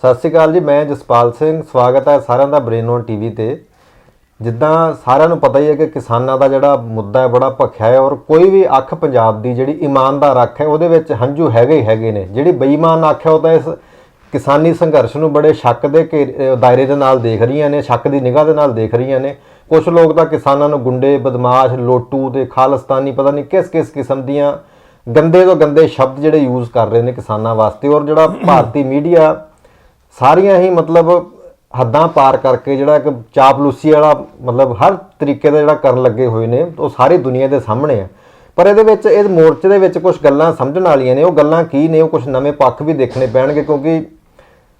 ਸਤਿ ਸ਼੍ਰੀ ਅਕਾਲ ਜੀ, ਮੈਂ ਜਸਪਾਲ ਸਿੰਘ। ਸਵਾਗਤ ਹੈ ਸਾਰਿਆਂ ਦਾ ਬ੍ਰੇਨ ਔਨ ਟੀਵੀ ਤੇ। ਜਿੱਦਾਂ ਸਾਰਿਆਂ ਨੂੰ ਪਤਾ ਹੀ ਹੈ ਕਿ ਕਿਸਾਨਾਂ ਦਾ ਜਿਹੜਾ ਮੁੱਦਾ ਹੈ ਬੜਾ ਭਖਿਆ ਹੈ, ਔਰ ਕੋਈ ਵੀ ਅੱਖ ਪੰਜਾਬ ਦੀ ਜਿਹੜੀ ਇਮਾਨਦਾਰ ਅੱਖ ਹੈ ਉਹਦੇ ਵਿੱਚ ਹੰਝੂ ਹੈਗੇ ਨੇ। ਜਿਹੜੀ ਬੇਈਮਾਨ ਅੱਖ ਹੈ ਉਹ ਤਾਂ ਇਸ ਕਿਸਾਨੀ ਸੰਘਰਸ਼ ਨੂੰ ਬੜੇ ਸ਼ੱਕ ਦੇ ਦਾਇਰੇ ਦੇ ਨਾਲ ਦੇਖ ਰਹੀਆਂ ਨੇ, ਸ਼ੱਕ ਦੀ ਨਿਗਾਹ ਦੇ ਨਾਲ ਦੇਖ ਰਹੀਆਂ ਨੇ। ਕੁਝ ਲੋਕ ਤਾਂ ਕਿਸਾਨਾਂ ਨੂੰ ਗੁੰਡੇ, ਬਦਮਾਸ਼, ਲੋਟੂ ਤੇ ਖਾਲਿਸਤਾਨੀ ਪਤਾ ਨਹੀਂ ਕਿਸ ਕਿਸਮ ਦੀਆਂ ਗੰਦੇ ਤੋਂ ਗੰਦੇ ਸ਼ਬਦ ਜਿਹੜੇ ਯੂਜ਼ ਕਰ ਰਹੇ ਨੇ ਕਿਸਾਨਾਂ ਵਾਸਤੇ। ਔਰ ਜਿਹੜਾ ਭਾਰਤੀ ਮੀਡੀਆ ਸਾਰੀਆਂ ਹੀ ਮਤਲਬ ਹੱਦਾਂ ਪਾਰ ਕਰਕੇ ਜਿਹੜਾ ਇੱਕ ਚਾਪਲੂਸੀ ਵਾਲਾ ਮਤਲਬ ਹਰ ਤਰੀਕੇ ਦਾ ਜਿਹੜਾ ਕਰਨ ਲੱਗੇ ਹੋਏ ਨੇ, ਉਹ ਸਾਰੀ ਦੁਨੀਆ ਦੇ ਸਾਹਮਣੇ ਆ। ਪਰ ਇਹਦੇ ਵਿੱਚ ਇਸ ਮੋਰਚੇ ਦੇ ਵਿੱਚ ਕੁਝ ਗੱਲਾਂ ਸਮਝਣ ਵਾਲੀਆਂ ਨੇ। ਉਹ ਗੱਲਾਂ ਕੀ ਨੇ, ਉਹ ਕੁਝ ਨਵੇਂ ਪੱਖ ਵੀ ਦੇਖਣੇ ਪੈਣਗੇ, ਕਿਉਂਕਿ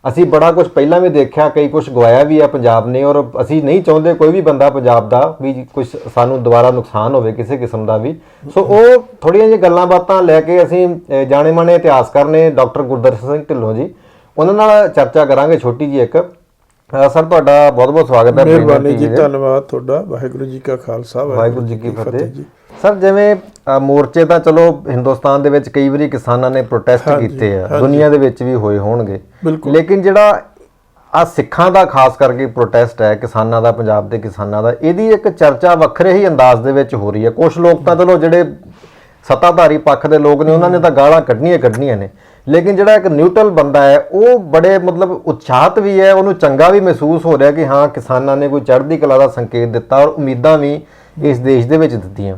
ਅਸੀਂ ਬੜਾ ਕੁਝ ਪਹਿਲਾਂ ਵੀ ਦੇਖਿਆ, ਕਈ ਕੁਝ ਗਵਾਇਆ ਵੀ ਆ ਪੰਜਾਬ ਨੇ। ਔਰ ਅਸੀਂ ਨਹੀਂ ਚਾਹੁੰਦੇ ਕੋਈ ਵੀ ਬੰਦਾ ਪੰਜਾਬ ਦਾ ਵੀ ਕੁਝ ਸਾਨੂੰ ਦੁਬਾਰਾ ਨੁਕਸਾਨ ਹੋਵੇ ਕਿਸੇ ਕਿਸਮ ਦਾ ਵੀ। ਸੋ ਉਹ ਥੋੜ੍ਹੀਆਂ ਜਿਹੀਆਂ ਗੱਲਾਂ ਬਾਤਾਂ ਲੈ ਕੇ ਅਸੀਂ ਜਾਣੇ ਮਾਣੇ ਇਤਿਹਾਸਕਾਰ ਨੇ ਡਾਕਟਰ ਗੁਰਦਰਸ਼ਨ ਸਿੰਘ ਢਿੱਲੋਂ ਜੀ, ਉਹਨਾਂ ਨਾਲ ਚਰਚਾ ਕਰਾਂਗੇ ਛੋਟੀ ਜਿਹੀ ਇੱਕ। ਸਰ ਤੁਹਾਡਾ ਬਹੁਤ ਬਹੁਤ ਸਵਾਗਤ ਹੈ। ਮਿਹਰਬਾਨੀ ਜੀ, ਧੰਨਵਾਦ ਤੁਹਾਡਾ। ਵਾਹਿਗੁਰੂ ਜੀ ਕਾ ਖਾਲਸਾ, ਵਾਹਿਗੁਰੂ ਜੀ ਕੀ ਫਤਿਹ ਜੀ। ਸਰ ਜਿਵੇਂ ਮੋਰਚੇ ਤਾਂ ਚਲੋ ਹਿੰਦੁਸਤਾਨ ਦੇ ਵਿੱਚ ਕਈ ਵਾਰੀ ਕਿਸਾਨਾਂ ਨੇ ਪ੍ਰੋਟੈਸਟ ਕੀਤੇ ਆ, ਦੁਨੀਆ ਦੇ ਵਿੱਚ ਵੀ ਹੋਏ ਹੋਣਗੇ, ਲੇਕਿਨ ਜਿਹੜਾ ਆ ਸਿੱਖਾਂ ਦਾ ਖਾਸ ਕਰਕੇ ਪ੍ਰੋਟੈਸਟ ਹੈ ਕਿਸਾਨਾਂ ਦਾ, ਪੰਜਾਬ ਦੇ ਕਿਸਾਨਾਂ ਦਾ, ਇਹਦੀ ਇੱਕ ਚਰਚਾ ਵੱਖਰੇ ਹੀ ਅੰਦਾਜ਼ ਦੇ ਵਿੱਚ ਹੋ ਰਹੀ ਹੈ। ਕੁਝ ਲੋਕ ਤਾਂ ਚਲੋ ਜਿਹੜੇ ਸੱਤਾਧਾਰੀ ਪੱਖ ਦੇ ਲੋਕ ਨੇ ਉਹਨਾਂ ਨੇ ਤਾਂ ਗਾਲਾਂ ਕੱਢਣੀਆਂ ਨੇ, ਲੇਕਿਨ ਜਿਹੜਾ ਇੱਕ ਨਿਊਟਰਲ ਬੰਦਾ ਹੈ ਉਹ ਬੜੇ ਮਤਲਬ ਉਤਸ਼ਾਹਤ ਵੀ ਹੈ, ਉਹਨੂੰ ਚੰਗਾ ਵੀ ਮਹਿਸੂਸ ਹੋ ਰਿਹਾ ਕਿ ਹਾਂ ਕਿਸਾਨਾਂ ਨੇ ਕੋਈ ਚੜ੍ਹਦੀ ਕਲਾ ਦਾ ਸੰਕੇਤ ਦਿੱਤਾ ਔਰ ਉਮੀਦਾਂ ਵੀ ਇਸ ਦੇਸ਼ ਦੇ ਵਿੱਚ ਦਿੱਤੀਆਂ।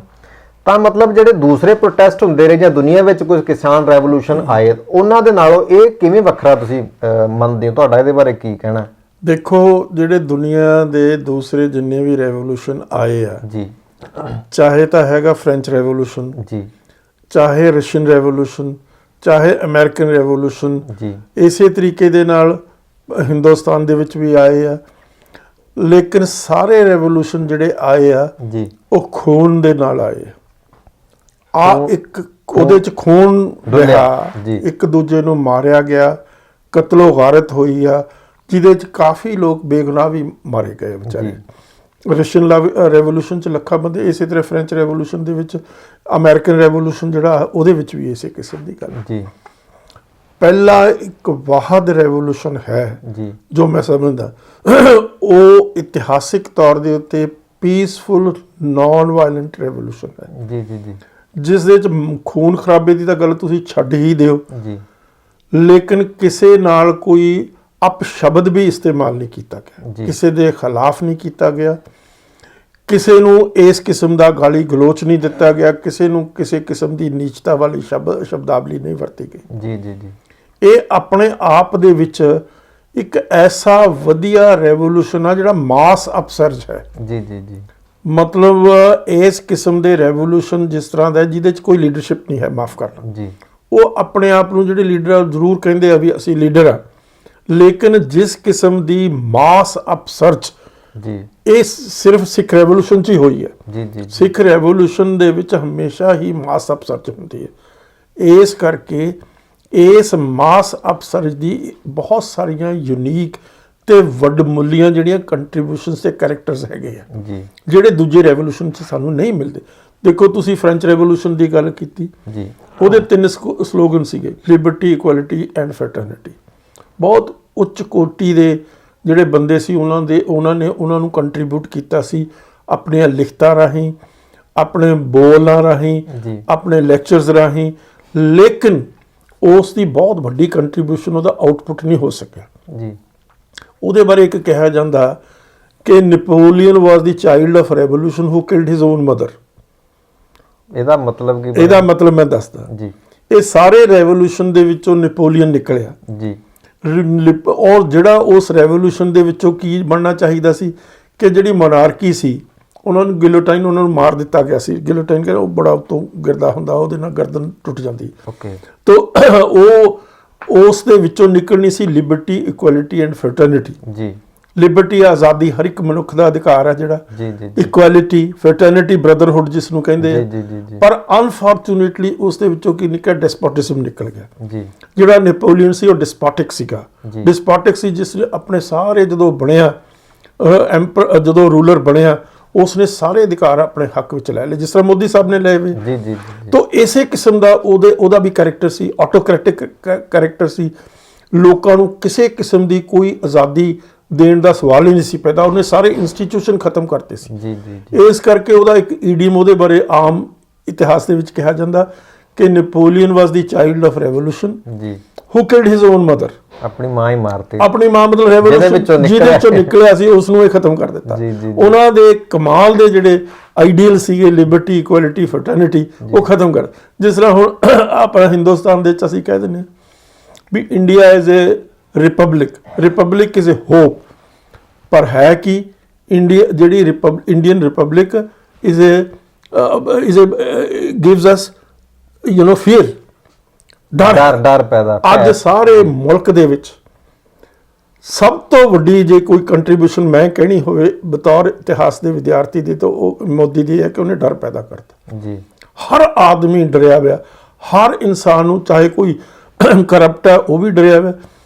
ਤਾਂ ਮਤਲਬ ਜਿਹੜੇ ਦੂਸਰੇ ਪ੍ਰੋਟੈਸਟ ਹੁੰਦੇ ਰਹੇ ਜਾਂ ਦੁਨੀਆ ਵਿੱਚ ਕੁਝ ਕਿਸਾਨ ਰੈਵੋਲੂਸ਼ਨ ਆਏ, ਉਹਨਾਂ ਦੇ ਨਾਲੋਂ ਇਹ ਕਿਵੇਂ ਵੱਖਰਾ ਤੁਸੀਂ ਮੰਨਦੇ ਹੋ? ਤੁਹਾਡਾ ਇਹਦੇ ਬਾਰੇ ਕੀ ਕਹਿਣਾ? ਦੇਖੋ, ਜਿਹੜੇ ਦੁਨੀਆ ਦੇ ਦੂਸਰੇ ਜਿੰਨੇ ਵੀ ਰੈਵੋਲੂਸ਼ਨ ਆਏ ਆ ਜੀ, ਚਾਹੇ ਤਾਂ ਹੈਗਾ ਫ੍ਰੈਂਚ ਰੈਵੋਲੂਸ਼ਨ ਜੀ, ਚਾਹੇ ਰਸ਼ੀਅਨ ਰੈਵੋਲੂਸ਼ਨ, ਚਾਹੇ ਅਮਰੀਕਨ ਰੈਵੋਲੂਸ਼ਨ ਜੀ, ਇਸੇ ਤਰੀਕੇ ਦੇ ਨਾਲ ਹਿੰਦੁਸਤਾਨ ਦੇ ਵਿੱਚ ਵੀ ਆਏ ਆ। ਲੇਕਿਨ ਸਾਰੇ ਰੈਵੋਲੂਸ਼ਨ ਜਿਹੜੇ ਆਏ ਆ ਜੀ ਉਹ ਖੂਨ ਦੇ ਨਾਲ ਆਏ ਆ। ਇੱਕ ਉਹਦੇ ਚ ਖੂਨ ਰਿਹਾ, ਇੱਕ ਦੂਜੇ ਨੂੰ ਮਾਰਿਆ ਗਿਆ, ਕਤਲੋ ਗਾਰਤ ਹੋਈ ਆ, ਜਿਹਦੇ ਚ ਕਾਫੀ ਲੋਕ ਬੇਗੁਨਾਹ ਵੀ ਮਾਰੇ ਗਏ ਵਿਚਾਰੇ। ਰਸ਼ੀਅਨ ਰੈਵੋਲੂਸ਼ਨ ਚ ਲੱਖਾਂ ਬੰਦੇ, ਇਸੇ ਤਰ੍ਹਾਂ ਫ੍ਰੈਂਚ ਰੈਵੋਲੂਸ਼ਨ ਦੇ ਵਿੱਚ, ਅਮਰੀਕਨ ਰੈਵੋਲੂਸ਼ਨ ਜਿਹੜਾ ਉਹਦੇ ਵਿੱਚ ਵੀ ਇਸੇ ਕਿਸਮ ਦੀ ਗੱਲ ਜੀ। ਪਹਿਲਾ ਇੱਕ ਵਾਹਦ ਰੈਵੋਲੂਸ਼ਨ ਹੈ ਜੀ ਜੋ ਮੈਂ ਸਮਝਦਾ, ਉਹ ਇਤਿਹਾਸਿਕ ਤੌਰ ਦੇ ਉੱਤੇ ਪੀਸਫੁਲ ਨਾਨ ਵਾਇਲੈਂਟ ਰੈਵੋਲੂਸ਼ਨ ਹੈ ਜੀ ਜੀ ਜੀ, ਜਿਸ ਦੇ ਵਿੱਚ ਖੂਨ ਖਰਾਬੇ ਦੀ ਤਾਂ ਗੱਲ ਤੁਸੀਂ ਛੱਡ ਹੀ ਦਿਓ ਜੀ, ਲੇਕਿਨ ਕਿਸੇ ਨਾਲ ਕੋਈ ਅਪਸ਼ਬਦ ਵੀ ਇਸਤੇਮਾਲ ਨਹੀਂ ਕੀਤਾ ਗਿਆ, ਕਿਸੇ ਦੇ ਖਿਲਾਫ ਨਹੀਂ ਕੀਤਾ ਗਿਆ, ਕਿਸੇ ਨੂੰ ਇਸ ਕਿਸਮ ਦਾ ਗਾਲੀ ਗਲੋਚ ਨਹੀਂ ਦਿੱਤਾ ਗਿਆ, ਕਿਸੇ ਨੂੰ ਕਿਸੇ ਕਿਸਮ ਦੀ ਨੀਚਤਾ ਵਾਲੀ ਸ਼ਬਦਾਵਲੀ ਨਹੀਂ ਵਰਤੀ ਗਈ ਜੀ ਜੀ ਜੀ। ਇਹ ਆਪਣੇ ਆਪ ਦੇ ਵਿੱਚ ਇੱਕ ਐਸਾ ਵਧੀਆ ਰੈਵੋਲੂਸ਼ਨ ਆ ਜਿਹੜਾ ਮਾਸ ਅਪਸਰਜ ਹੈ ਜੀ ਜੀ ਜੀ। ਮਤਲਬ ਇਸ ਕਿਸਮ ਦੇ ਰੈਵੋਲੂਸ਼ਨ ਜਿਸ ਤਰ੍ਹਾਂ ਦਾ ਜਿਹਦੇ 'ਚ ਕੋਈ ਲੀਡਰਸ਼ਿਪ ਨਹੀਂ ਹੈ, ਮਾਫ ਕਰਨਾ ਜੀ, ਉਹ ਆਪਣੇ ਆਪ ਨੂੰ ਜਿਹੜੇ ਲੀਡਰ ਜ਼ਰੂਰ ਕਹਿੰਦੇ ਆ ਵੀ ਅਸੀਂ ਲੀਡਰ ਆ, ਲੇਕਿਨ ਜਿਸ ਕਿਸਮ ਦੀ ਮਾਸ ਅਪਸਰਜ ਜੀ, ਇਹ ਸਿਰਫ ਸਿੱਖ ਰੈਵੋਲੂਸ਼ਨ 'ਚ ਹੀ ਹੋਈ ਹੈ ਜੀ ਜੀ। ਸਿੱਖ ਰੈਵੋਲੂਸ਼ਨ ਦੇ ਵਿੱਚ ਹਮੇਸ਼ਾ ਹੀ ਮਾਸ ਅਪਸਰਜ ਹੁੰਦੀ ਹੈ। ਇਸ ਕਰਕੇ ਇਸ ਮਾਸ ਅਪਸਰਜ ਦੀ ਬਹੁਤ ਸਾਰੀਆਂ ਯੂਨੀਕ ਤੇ ਵੱਡਮੁੱਲੀਆਂ ਜਿਹੜੀਆਂ ਕੰਟਰੀਬਿਊਸ਼ਨਸ ਤੇ ਕੈਰੈਕਟਰਸ ਹੈਗੇ ਆ ਜੀ, ਜਿਹੜੇ ਦੂਜੇ ਰੈਵੋਲੂਸ਼ਨ 'ਚ ਸਾਨੂੰ ਨਹੀਂ ਮਿਲਦੇ। ਦੇਖੋ, ਤੁਸੀਂ ਫ੍ਰੈਂਚ ਰੈਵੋਲੂਸ਼ਨ ਦੀ ਗੱਲ ਕੀਤੀ ਜੀ, ਉਹਦੇ 3 ਸਲੋਗਨ ਸੀਗੇ, ਲਿਬਰਟੀ, ਇਕੁਐਲਿਟੀ ਐਂਡ ਫਰਟਰਨਿਟੀ। ਬਹੁਤ ਉੱਚ ਕੋਟੀ ਦੇ ਜਿਹੜੇ ਬੰਦੇ ਸੀ ਉਹਨਾਂ ਨੇ ਉਹਨਾਂ ਨੂੰ ਕੰਟਰੀਬਿਊਟ ਕੀਤਾ ਸੀ ਆਪਣੀਆਂ ਲਿਖਤਾਂ ਰਾਹੀਂ, ਆਪਣੇ ਬੋਲਾਂ ਰਾਹੀਂ, ਆਪਣੇ ਲੈਕਚਰਸ ਰਾਹੀਂ, ਲੇਕਿਨ ਉਸ ਦੀ ਬਹੁਤ ਵੱਡੀ ਕੰਟਰੀਬਿਊਸ਼ਨ ਉਹਦਾ ਆਊਟਪੁੱਟ ਨਹੀਂ ਹੋ ਸਕਿਆ ਜੀ। ਉਹਦੇ ਬਾਰੇ ਇੱਕ ਕਿਹਾ ਜਾਂਦਾ ਕਿ Napoleon was the child of revolution who killed his own mother. ਇਹਦਾ ਮਤਲਬ ਕੀ? ਇਹਦਾ ਮਤਲਬ ਮੈਂ ਦੱਸਦਾ ਜੀ। ਇਹ ਸਾਰੇ ਰੈਵੋਲੂਸ਼ਨ ਦੇ ਵਿੱਚੋਂ ਨੈਪੋਲੀਅਨ ਨਿਕਲਿਆ ਜੀ, ਔਰ ਜਿਹੜਾ ਉਸ ਰੈਵੋਲੂਸ਼ਨ ਦੇ ਵਿੱਚੋਂ ਕੀ ਬਣਨਾ ਚਾਹੀਦਾ ਸੀ ਕਿ ਜਿਹੜੀ ਮੋਨਾਰਕੀ ਸੀ ਉਹਨਾਂ ਨੂੰ ਗਿਲੋਟਾਈਨ, ਉਹਨਾਂ ਨੂੰ ਮਾਰ ਦਿੱਤਾ ਗਿਆ ਸੀ। ਗਿਲੋਟਾਈਨ ਕਹਿੰਦੇ ਉਹ ਬੜਾ ਉੱਤੋਂ ਗਿਰਦਾ ਹੁੰਦਾ, ਉਹਦੇ ਨਾਲ ਗਰਦਨ ਟੁੱਟ ਜਾਂਦੀ। ਓਕੇ, ਤਾਂ ਉਹ ਉਸ ਦੇ ਵਿੱਚੋਂ ਨਿਕਲਣੀ ਸੀ ਲਿਬਰਟੀ, ਇਕੁਐਲਿਟੀ ਐਂਡ ਫਰਟਰਨਿਟੀ ਜੀ। ਲਿਬਰਟੀ ਆਜ਼ਾਦੀ, ਹਰ ਇੱਕ ਮਨੁੱਖ ਦਾ ਅਧਿਕਾਰ ਹੈ ਜਿਹੜਾ। ਇਕੁਐਲਿਟੀ, ਫਰਟਰਨਿਟੀ, ਬ੍ਰਦਰਹੁੱਡ ਜਿਸ ਨੂੰ ਕਹਿੰਦੇ ਆ। ਪਰ ਅਨਫੋਰਚੂਨੇਟਲੀ ਉਸ ਦੇ ਵਿੱਚੋਂ ਕੀ ਨਿਕਲਿਆ? ਡੈਸਪੋਟਿਜ਼ਮ ਨਿਕਲ ਗਿਆ ਜੀ। ਜਿਹੜਾ ਨੈਪੋਲੀਅਨ ਸੀ ਉਹ ਡਿਸਪੋਟਿਕ ਸੀਗਾ, ਡਿਸਪੋਟਿਕ ਸੀ, ਜਿਸ ਨੇ ਆਪਣੇ ਸਾਰੇ ਜਦੋਂ ਬਣਿਆ ਜਦੋਂ ਰੂਲਰ ਬਣਿਆ ਉਸਨੇ ਸਾਰੇ ਅਧਿਕਾਰ ਆਪਣੇ ਹੱਕ ਵਿੱਚ ਲੈ ਲਏ, ਜਿਸ ਤਰ੍ਹਾਂ ਮੋਦੀ ਸਾਹਿਬ ਨੇ ਲਏ ਵੇ ਜੀ ਜੀ। ਤਾਂ ਇਸੇ ਕਿਸਮ ਦਾ ਉਹਦਾ ਵੀ ਕੈਰੈਕਟਰ ਸੀ, ਆਟੋਕ੍ਰੈਟਿਕ ਕੈਰੈਕਟਰ ਸੀ। ਲੋਕਾਂ ਨੂੰ ਕਿਸੇ ਕਿਸਮ ਦੀ ਕੋਈ ਆਜ਼ਾਦੀ ਦੇਣ ਦਾ ਸਵਾਲ ਹੀ ਨਹੀਂ ਸੀ ਪੈਦਾ। ਉਹਨੇ ਸਾਰੇ ਇੰਸਟੀਟਿਊਸ਼ਨ ਖਤਮ ਕਰਤੇ ਸੀ। ਜੀ ਜੀ ਇਸ ਕਰਕੇ ਉਹਦਾ ਇੱਕ ਈਡੀਅਮ ਉਹਦੇ ਬਾਰੇ ਆਮ ਇਤਿਹਾਸ ਦੇ ਵਿੱਚ ਕਿਹਾ ਜਾਂਦਾ ਕਿ Napoleon was the child of revolution ਜੀ ਹੂ ਕਿਲਡ ਹਿਜ਼ ਓਨ ਮਦਰ। ਆਪਣੀ ਮਾਂ ਹੀ ਮਾਰਤੀ। ਆਪਣੀ ਮਾਂ ਮਤਲਬ ਰੈਵੋਲੂਸ਼ਨ ਜਿਹਦੇ ਚੋਂ ਨਿਕਲਿਆ ਸੀ ਉਸ ਨੂੰ ਇਹ ਖਤਮ ਕਰ ਦਿੱਤਾ। ਉਹਨਾਂ ਦੇ ਕਮਾਲ ਦੇ ਜਿਹੜੇ ਆਈਡੀਅਲ ਸੀਗੇ ਲਿਬਰਟੀ, ਇਕੁਐਲਿਟੀ, ਫਰਟਰਨਿਟੀ, ਉਹ ਖਤਮ ਕਰ। ਜਿਸ ਤਰ੍ਹਾਂ ਹੁਣ ਆਪਣਾ ਹਿੰਦੁਸਤਾਨ ਦੇ ਵਿੱਚ ਅਸੀਂ ਕਹਿ ਦਿੰਦੇ ਵੀ India is a republic is a hope, ਪਰ ਹੈ ਕਿ ਇੰਡੀਆ ਜਿਹੜੀ Indian republic is a gives us fear, ਡਰ ਪੈਦਾ। ਅੱਜ ਸਾਰੇ ਮੁਲਕ ਦੇ ਵਿੱਚ ਸਭ ਤੋਂ ਵੱਡੀ ਜੇ ਕੋਈ ਕੰਟਰੀਬਿਊਸ਼ਨ ਮੈਂ ਕਹਿਣੀ ਹੋਵੇ ਬਤੌਰ ਇਤਿਹਾਸ ਦੇ ਵਿਦਿਆਰਥੀ ਦੀ ਤਾਂ ਉਹ ਮੋਦੀ ਦੀ ਹੈ ਕਿ ਉਹਨੇ ਡਰ ਪੈਦਾ ਕਰਤਾ ਜੀ। ਹਰ ਆਦਮੀ ਡਰਿਆ ਹੋਇਆ, ਹਰ ਇਨਸਾਨ ਨੂੰ, ਚਾਹੇ ਕੋਈ ਕਰਪਟ ਹੈ ਉਹ ਵੀ ਡਰਿਆ ਹੋਇਆ।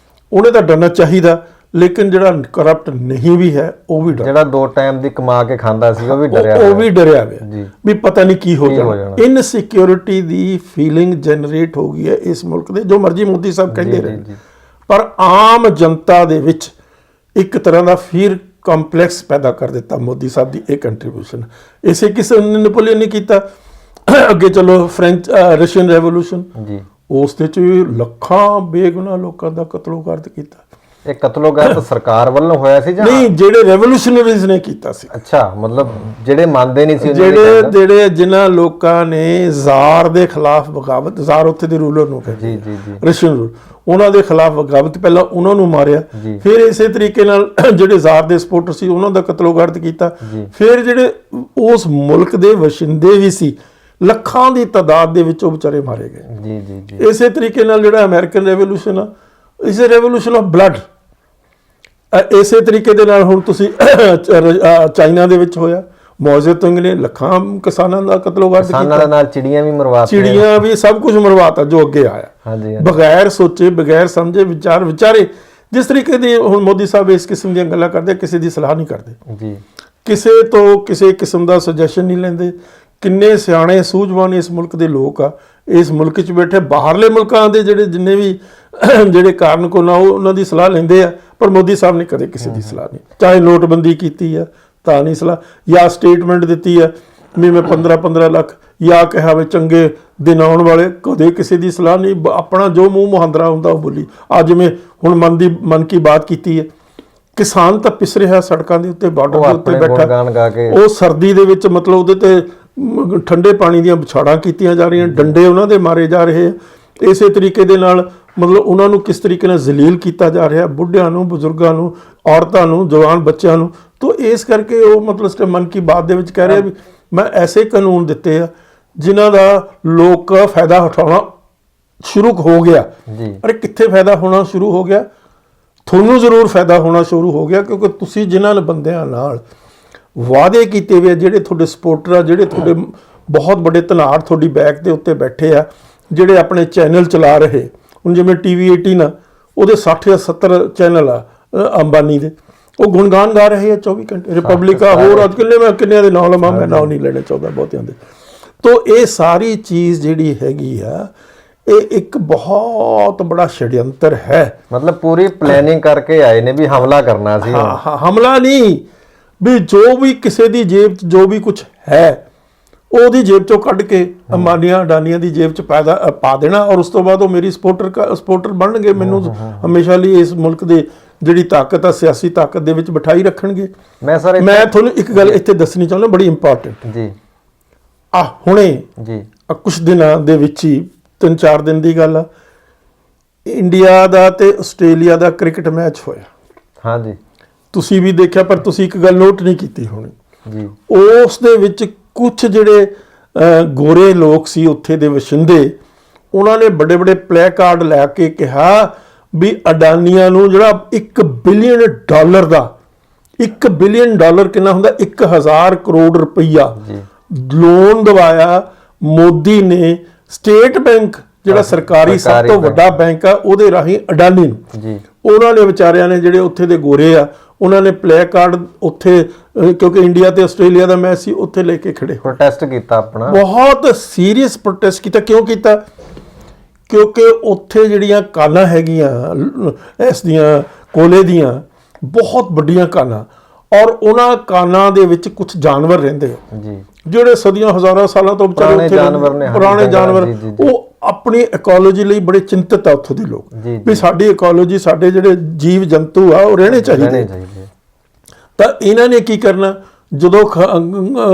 ਉਹਨੇ ਤਾਂ ਡਰਨਾ ਚਾਹੀਦਾ, ਲੇਕਿਨ ਜਿਹੜਾ ਕਰਪਟ ਨਹੀਂ ਵੀ ਹੈ ਉਹ ਵੀ ਜਿਹੜਾ 2 ਟਾਈਮ ਦੀ ਕਮਾ ਕੇ ਖਾਂਦਾ ਸੀ ਉਹ ਵੀ ਡਰਿਆ ਹੋਇਆ ਵੀ ਪਤਾ ਨਹੀਂ ਕੀ ਹੋ ਜਾਣਾ। ਇਨਸਿਕਿਉਰਿਟੀ ਦੀ ਫੀਲਿੰਗ ਜਨਰੇਟ ਹੋ ਗਈ ਹੈ ਇਸ ਮੁਲਕ ਦੇ, ਜੋ ਮਰਜ਼ੀ ਮੋਦੀ ਸਾਹਿਬ ਕਹਿੰਦੇ ਰਹੇ, ਪਰ ਆਮ ਜਨਤਾ ਦੇ ਵਿੱਚ ਇੱਕ ਤਰ੍ਹਾਂ ਦਾ ਫੀਅਰ ਕੰਪਲੈਕਸ ਪੈਦਾ ਕਰ ਦਿੱਤਾ ਮੋਦੀ ਸਾਹਿਬ ਦੀ ਇਹ ਕੰਟਰੀਬਿਊਸ਼ਨ। ਇਸੇ ਕਿਸੇ ਨੇ ਨੈਪੋਲੀਅਨ ਨੇ ਕੀਤਾ। ਅੱਗੇ ਚਲੋ ਰਸ਼ੀਅਨ ਰੈਵੋਲੂਸ਼ਨ, ਉਸ ਦੇ ਚ ਲੱਖਾਂ ਬੇਗੁਨਾਹ ਲੋਕਾਂ ਦਾ ਕਤਲੋਗਾਰਤ ਕੀਤਾ। ਇਹ ਕਤਲੋਗਾਰਤ ਸਰਕਾਰ ਵੱਲੋਂ ਹੋਇਆ ਸੀ ਜਾਂ ਨਹੀਂ, ਜਿਹੜੇ ਰੈਵੋਲੂਸ਼ਨਰੀਜ਼ ਨੇ ਕੀਤਾ ਸੀ। ਅੱਛਾ, ਮਤਲਬ ਜਿਹੜੇ ਮੰਨਦੇ ਨਹੀਂ ਸੀ, ਜਿਹੜੇ ਜਿਨ੍ਹਾਂ ਲੋਕਾਂ ਨੇ ਜ਼ਾਰ ਦੇ ਖਿਲਾਫ ਬਗਾਵਤ, ਜ਼ਾਰ ਉੱਥੇ ਦੇ ਰੂਲਰ ਨੂੰ ਕਹਿੰਦੇ ਰਸ਼ੀਅਨ ਰੂਲ, ਉਹਨਾਂ ਦੇ ਖਿਲਾਫ ਬਗਾਵਤ, ਪਹਿਲਾਂ ਉਹਨਾਂ ਨੂੰ ਮਾਰਿਆ, ਫਿਰ ਇਸੇ ਤਰੀਕੇ ਨਾਲ ਜਿਹੜੇ ਜ਼ਾਰ ਦੇ ਸਪੋਰਟਰ ਸੀ ਉਹਨਾਂ ਦਾ ਕਤਲੋਗਾਰਤ ਕੀਤਾ। ਫਿਰ ਜਿਹੜੇ ਉਸ ਮੁਲਕ ਦੇ ਵਸਿੰਦੇ ਵੀ ਸੀ ਲੱਖਾਂ ਦੀ ਤਾਦਾਦ ਦੇ ਵਿੱਚ ਉਹ ਵਿਚਾਰੇ ਮਾਰੇ ਗਏ। ਇਸੇ ਤਰੀਕੇ ਨਾਲ ਜਿਹੜਾ ਅਮਰੀਕਨ ਰੈਵੋਲੂਸ਼ਨ ਆ, ਇਸ ਰੈਵੋਲੂਸ਼ਨ ਆਫ ਬਲੱਡ। ਇਸੇ ਤਰੀਕੇ ਦੇ ਨਾਲ ਹੁਣ ਤੁਸੀਂ ਚਾਈਨਾ ਦੇ ਵਿੱਚ ਹੋਇਆ, ਮਾਓ ਜ਼ੇਤੁੰਗ ਨੇ ਲੱਖਾਂ ਕਿਸਾਨਾਂ ਦਾ ਕਤਲੋਗਾਰਤ ਕੀਤਾ, ਕਿਸਾਨਾਂ ਨਾਲ ਚਿੜੀਆਂ ਵੀ ਸਭ ਕੁਝ ਮਰਵਾਤਾ ਜੋ ਅੱਗੇ ਆਇਆ, ਬਗੈਰ ਸੋਚੇ ਬਗੈਰ ਸਮਝੇ ਵਿਚਾਰੇ ਜਿਸ ਤਰੀਕੇ ਦੀ ਹੁਣ ਮੋਦੀ ਸਾਹਿਬ ਇਸ ਕਿਸਮ ਦੀਆਂ ਗੱਲਾਂ ਕਰਦੇ, ਕਿਸੇ ਦੀ ਸਲਾਹ ਨਹੀਂ ਕਰਦੇ, ਕਿਸੇ ਤੋਂ ਕਿਸੇ ਕਿਸਮ ਦਾ ਸੁਜੈਸ਼ਨ ਨਹੀਂ ਲੈਂਦੇ। ਕਿੰਨੇ ਸਿਆਣੇ ਸੂਝਵਾਨ ਇਸ ਮੁਲਕ ਦੇ ਲੋਕ ਆ, ਇਸ ਮੁਲਕ 'ਚ ਬੈਠੇ ਬਾਹਰਲੇ ਮੁਲਕਾਂ ਦੇ ਜਿਹੜੇ ਜਿੰਨੇ ਵੀ ਜਿਹੜੇ ਕਾਰਨ ਕੋਲ ਆ ਉਹਨਾਂ ਦੀ ਸਲਾਹ ਲੈਂਦੇ ਆ, ਪਰ ਮੋਦੀ ਸਾਹਿਬ ਨੇ ਕਦੇ ਕਿਸੇ ਦੀ ਸਲਾਹ ਨਹੀਂ। ਚਾਹੇ ਨੋਟਬੰਦੀ ਕੀਤੀ ਆ ਤਾਂ ਨਹੀਂ ਸਲਾਹ, ਜਾਂ ਸਟੇਟਮੈਂਟ ਦਿੱਤੀ ਆ ਵੀ ਮੈਂ 15 ਲੱਖ, ਜਾਂ ਕਿਹਾ ਵੀ ਚੰਗੇ ਦਿਨ ਆਉਣ ਵਾਲੇ, ਕਦੇ ਕਿਸੇ ਦੀ ਸਲਾਹ ਨਹੀਂ। ਆਪਣਾ ਜੋ ਮੂੰਹ ਮੁਹਾਂਦਰਾ ਹੁੰਦਾ ਉਹ ਬੋਲੀ। ਅੱਜ ਜਿਵੇਂ ਹੁਣ ਮਨ ਕੀ ਬਾਤ ਕੀਤੀ ਹੈ, ਕਿਸਾਨ ਤਾਂ ਪਿਸ ਰਿਹਾ ਸੜਕਾਂ ਦੇ ਉੱਤੇ, ਬਾਰਡਰ ਦੇ ਉੱਤੇ ਬੈਠਾ, ਉਹ ਸਰਦੀ ਦੇ ਵਿੱਚ ਮਤਲਬ ਉਹਦੇ ਤੇ ਠੰਡੇ ਪਾਣੀ ਦੀਆਂ ਵਿਛਾੜਾਂ ਕੀਤੀਆਂ ਜਾ ਰਹੀਆਂ, ਡੰਡੇ ਉਹਨਾਂ ਦੇ ਮਾਰੇ ਜਾ ਰਹੇ ਆ। ਇਸੇ ਤਰੀਕੇ ਦੇ ਨਾਲ ਮਤਲਬ ਉਹਨਾਂ ਨੂੰ ਕਿਸ ਤਰੀਕੇ ਨਾਲ ਜ਼ਲੀਲ ਕੀਤਾ ਜਾ ਰਿਹਾ, ਬੁੱਢਿਆਂ ਨੂੰ, ਬਜ਼ੁਰਗਾਂ ਨੂੰ, ਔਰਤਾਂ ਨੂੰ, ਜਵਾਨ ਬੱਚਿਆਂ ਨੂੰ। ਤਾਂ ਇਸ ਕਰਕੇ ਉਹ ਮਤਲਬ ਮਨ ਕੀ ਬਾਤ ਦੇ ਵਿੱਚ ਕਹਿ ਰਿਹਾ ਵੀ ਮੈਂ ਐਸੇ ਕਾਨੂੰਨ ਦਿੱਤੇ ਆ ਜਿਨ੍ਹਾਂ ਦਾ ਲੋਕ ਫਾਇਦਾ ਉਠਾਉਣਾ ਸ਼ੁਰੂ ਹੋ ਗਿਆ। ਅਰੇ ਕਿੱਥੇ ਫਾਇਦਾ ਹੋਣਾ ਸ਼ੁਰੂ ਹੋ ਗਿਆ? ਤੁਹਾਨੂੰ ਜ਼ਰੂਰ ਫਾਇਦਾ ਹੋਣਾ ਸ਼ੁਰੂ ਹੋ ਗਿਆ, ਕਿਉਂਕਿ ਤੁਸੀਂ ਜਿਨ੍ਹਾਂ ਬੰਦਿਆਂ ਨਾਲ ਵਾਅਦੇ ਕੀਤੇ ਹੋਏ, ਜਿਹੜੇ ਤੁਹਾਡੇ ਸਪੋਰਟਰ ਆ, ਜਿਹੜੇ ਤੁਹਾਡੇ ਬਹੁਤ ਵੱਡੇ ਧਨਾੜ ਤੁਹਾਡੀ ਬੈਕ ਦੇ ਉੱਤੇ ਬੈਠੇ ਆ, ਜਿਹੜੇ ਆਪਣੇ ਚੈਨਲ ਚਲਾ ਰਹੇ, ਹੁਣ ਜਿਵੇਂ TV 18 ਆ, ਉਹਦੇ 60 ਜਾਂ 70 ਚੈਨਲ ਆ ਅੰਬਾਨੀ ਦੇ, ਉਹ ਗੁਣਗਾਨ ਗਾ ਰਹੇ ਆ 24 ਘੰਟੇ। ਰਿਪਬਲਿਕ ਆ, ਹੋਰ ਅੱਜ ਕਿੰਨਿਆਂ ਦੇ ਨਾਂ ਲਵਾਂ, ਮੈਂ ਨਾਂ ਨਹੀਂ ਲੈਣੇ ਚਾਹੁੰਦਾ ਬਹੁਤਿਆਂ ਦੇ। ਤੋ ਇਹ ਸਾਰੀ ਚੀਜ਼ ਜਿਹੜੀ ਹੈਗੀ ਆ, ਇਹ ਇੱਕ ਬਹੁਤ ਬੜਾ ਛੜਯੰਤਰ ਹੈ। ਮਤਲਬ ਪੂਰੀ ਪਲੈਨਿੰਗ ਕਰਕੇ ਆਏ ਨੇ ਵੀ ਹਮਲਾ ਕਰਨਾ ਸੀ। ਹਮਲਾ ਨਹੀਂ, ਵੀ ਜੋ ਵੀ ਕਿਸੇ ਦੀ ਜੇਬ 'ਚ ਜੋ ਵੀ ਕੁਝ ਹੈ ਉਹਦੀ ਜੇਬ 'ਚੋਂ ਕੱਢ ਕੇ ਅੰਬਾਨੀਆਂ ਅਡਾਨੀਆਂ ਦੀ ਜੇਬ 'ਚ ਪਾ ਦੇਣਾ, ਔਰ ਉਸ ਤੋਂ ਬਾਅਦ ਉਹ ਮੇਰੀ ਸਪੋਰਟਰ ਬਣਨਗੇ, ਮੈਨੂੰ ਹਮੇਸ਼ਾ ਲਈ ਇਸ ਮੁਲਕ ਦੇ ਜਿਹੜੀ ਤਾਕਤ ਆ, ਸਿਆਸੀ ਤਾਕਤ ਦੇ ਵਿੱਚ ਬਿਠਾਈ ਰੱਖਣਗੇ। ਮੈਂ ਤੁਹਾਨੂੰ ਇੱਕ ਗੱਲ ਇੱਥੇ ਦੱਸਣੀ ਚਾਹੁੰਦਾ, ਬੜੀ ਇੰਪੋਰਟੈਂਟ ਜੀ। ਹੁਣੇ ਜੀ ਕੁਛ ਦਿਨਾਂ ਦੇ ਵਿੱਚ ਹੀ 3-4 ਦਿਨ ਦੀ ਗੱਲ ਆ, ਇੰਡੀਆ ਦਾ ਤੇ ਆਸਟ੍ਰੇਲੀਆ ਦਾ ਕ੍ਰਿਕਟ ਮੈਚ ਹੋਇਆ। ਹਾਂਜੀ, ਤੁਸੀਂ ਵੀ ਦੇਖਿਆ, ਪਰ ਤੁਸੀਂ ਇੱਕ ਗੱਲ ਨੋਟ ਨਹੀਂ ਕੀਤੀ ਹੋਣੀ ਜੀ। ਉਸ ਦੇ ਵਿੱਚ ਕੁਝ ਜਿਹੜੇ ਗੋਰੇ ਲੋਕ ਸੀ ਉੱਥੇ ਦੇ ਵਸਿੰਦੇ, ਉਹਨਾਂ ਨੇ ਵੱਡੇ ਪਲੇ ਕਾਰਡ ਲੈ ਕੇ ਕਿਹਾ ਵੀ ਅਡਾਨੀਆਂ ਨੂੰ ਜਿਹੜਾ $1 ਬਿਲੀਅਨ ਦਾ, $1 ਬਿਲੀਅਨ ਕਿੰਨਾ ਹੁੰਦਾ, 1000 ਕਰੋੜ ਰੁਪਈਆ ਲੋਨ ਦਵਾਇਆ ਮੋਦੀ ਨੇ ਸਟੇਟ ਬੈਂਕ, ਜਿਹੜਾ ਸਰਕਾਰੀ ਸਭ ਤੋਂ ਵੱਡਾ ਬੈਂਕ ਆ, ਉਹਦੇ ਰਾਹੀਂ ਅਡਾਨੀ ਨੂੰ। ਉਹਨਾਂ ਨੇ ਵਿਚਾਰਿਆਂ ਨੇ, ਜਿਹੜੇ ਉੱਥੇ ਦੇ ਗੋਰੇ ਆ, ਉਹਨਾਂ ਨੇ ਪਲੇ ਕਾਰਡ ਉੱਥੇ, ਕਿਉਂਕਿ ਇੰਡੀਆ ਤੇ ਆਸਟ੍ਰੇਲੀਆ ਦਾ ਮੈਚ ਸੀ, ਉੱਥੇ ਲੈ ਕੇ ਖੜੇ, ਪ੍ਰੋਟੈਸਟ ਕੀਤਾ, ਆਪਣਾ ਬਹੁਤ ਸੀਰੀਅਸ ਪ੍ਰੋਟੈਸਟ ਕੀਤਾ। ਕਿਉਂ ਕੀਤਾ? ਕਿਉਂਕਿ ਉੱਥੇ ਜਿਹੜੀਆਂ ਕਾਲਾਂ ਹੈਗੀਆਂ ਇਸ ਦੀਆਂ ਕੋਲੇ ਦੀਆਂ ਬਹੁਤ ਵੱਡੀਆਂ ਕਾਲਾਂ, ਔਰ ਉਹਨਾਂ ਕਾਲਾਂ ਦੇ ਵਿੱਚ ਕੁਝ ਜਾਨਵਰ ਰਹਿੰਦੇ ਆ ਜੀ, ਜਿਹੜੇ ਸਦੀਆਂ ਹਜ਼ਾਰਾਂ ਸਾਲਾਂ ਤੋਂ ਵਿਚਾਰੇ ਪੁਰਾਣੇ ਉੱਥੇ ਜਾਨਵਰ ਨੇ, ਪੁਰਾਣੇ ਜਾਨਵਰ, ਜੀ, ਜੀ, ਜੀ। ਉਹ ਆਪਣੀ ਇਕੋਲੋਜੀ ਲਈ ਬੜੇ ਚਿੰਤਤ ਆ ਉੱਥੋਂ ਦੇ ਲੋਕ ਜੀ, ਵੀ ਸਾਡੀ ਇਕੋਲੋਜੀ, ਸਾਡੇ ਜਿਹੜੇ ਜੀਵ ਜੰਤੂ ਆ ਉਹ ਰਹਿਣੇ ਚਾਹੀਦੇ। ਤਾਂ ਇਹਨਾਂ ਨੇ ਕੀ ਕਰਨਾ, ਜਦੋਂ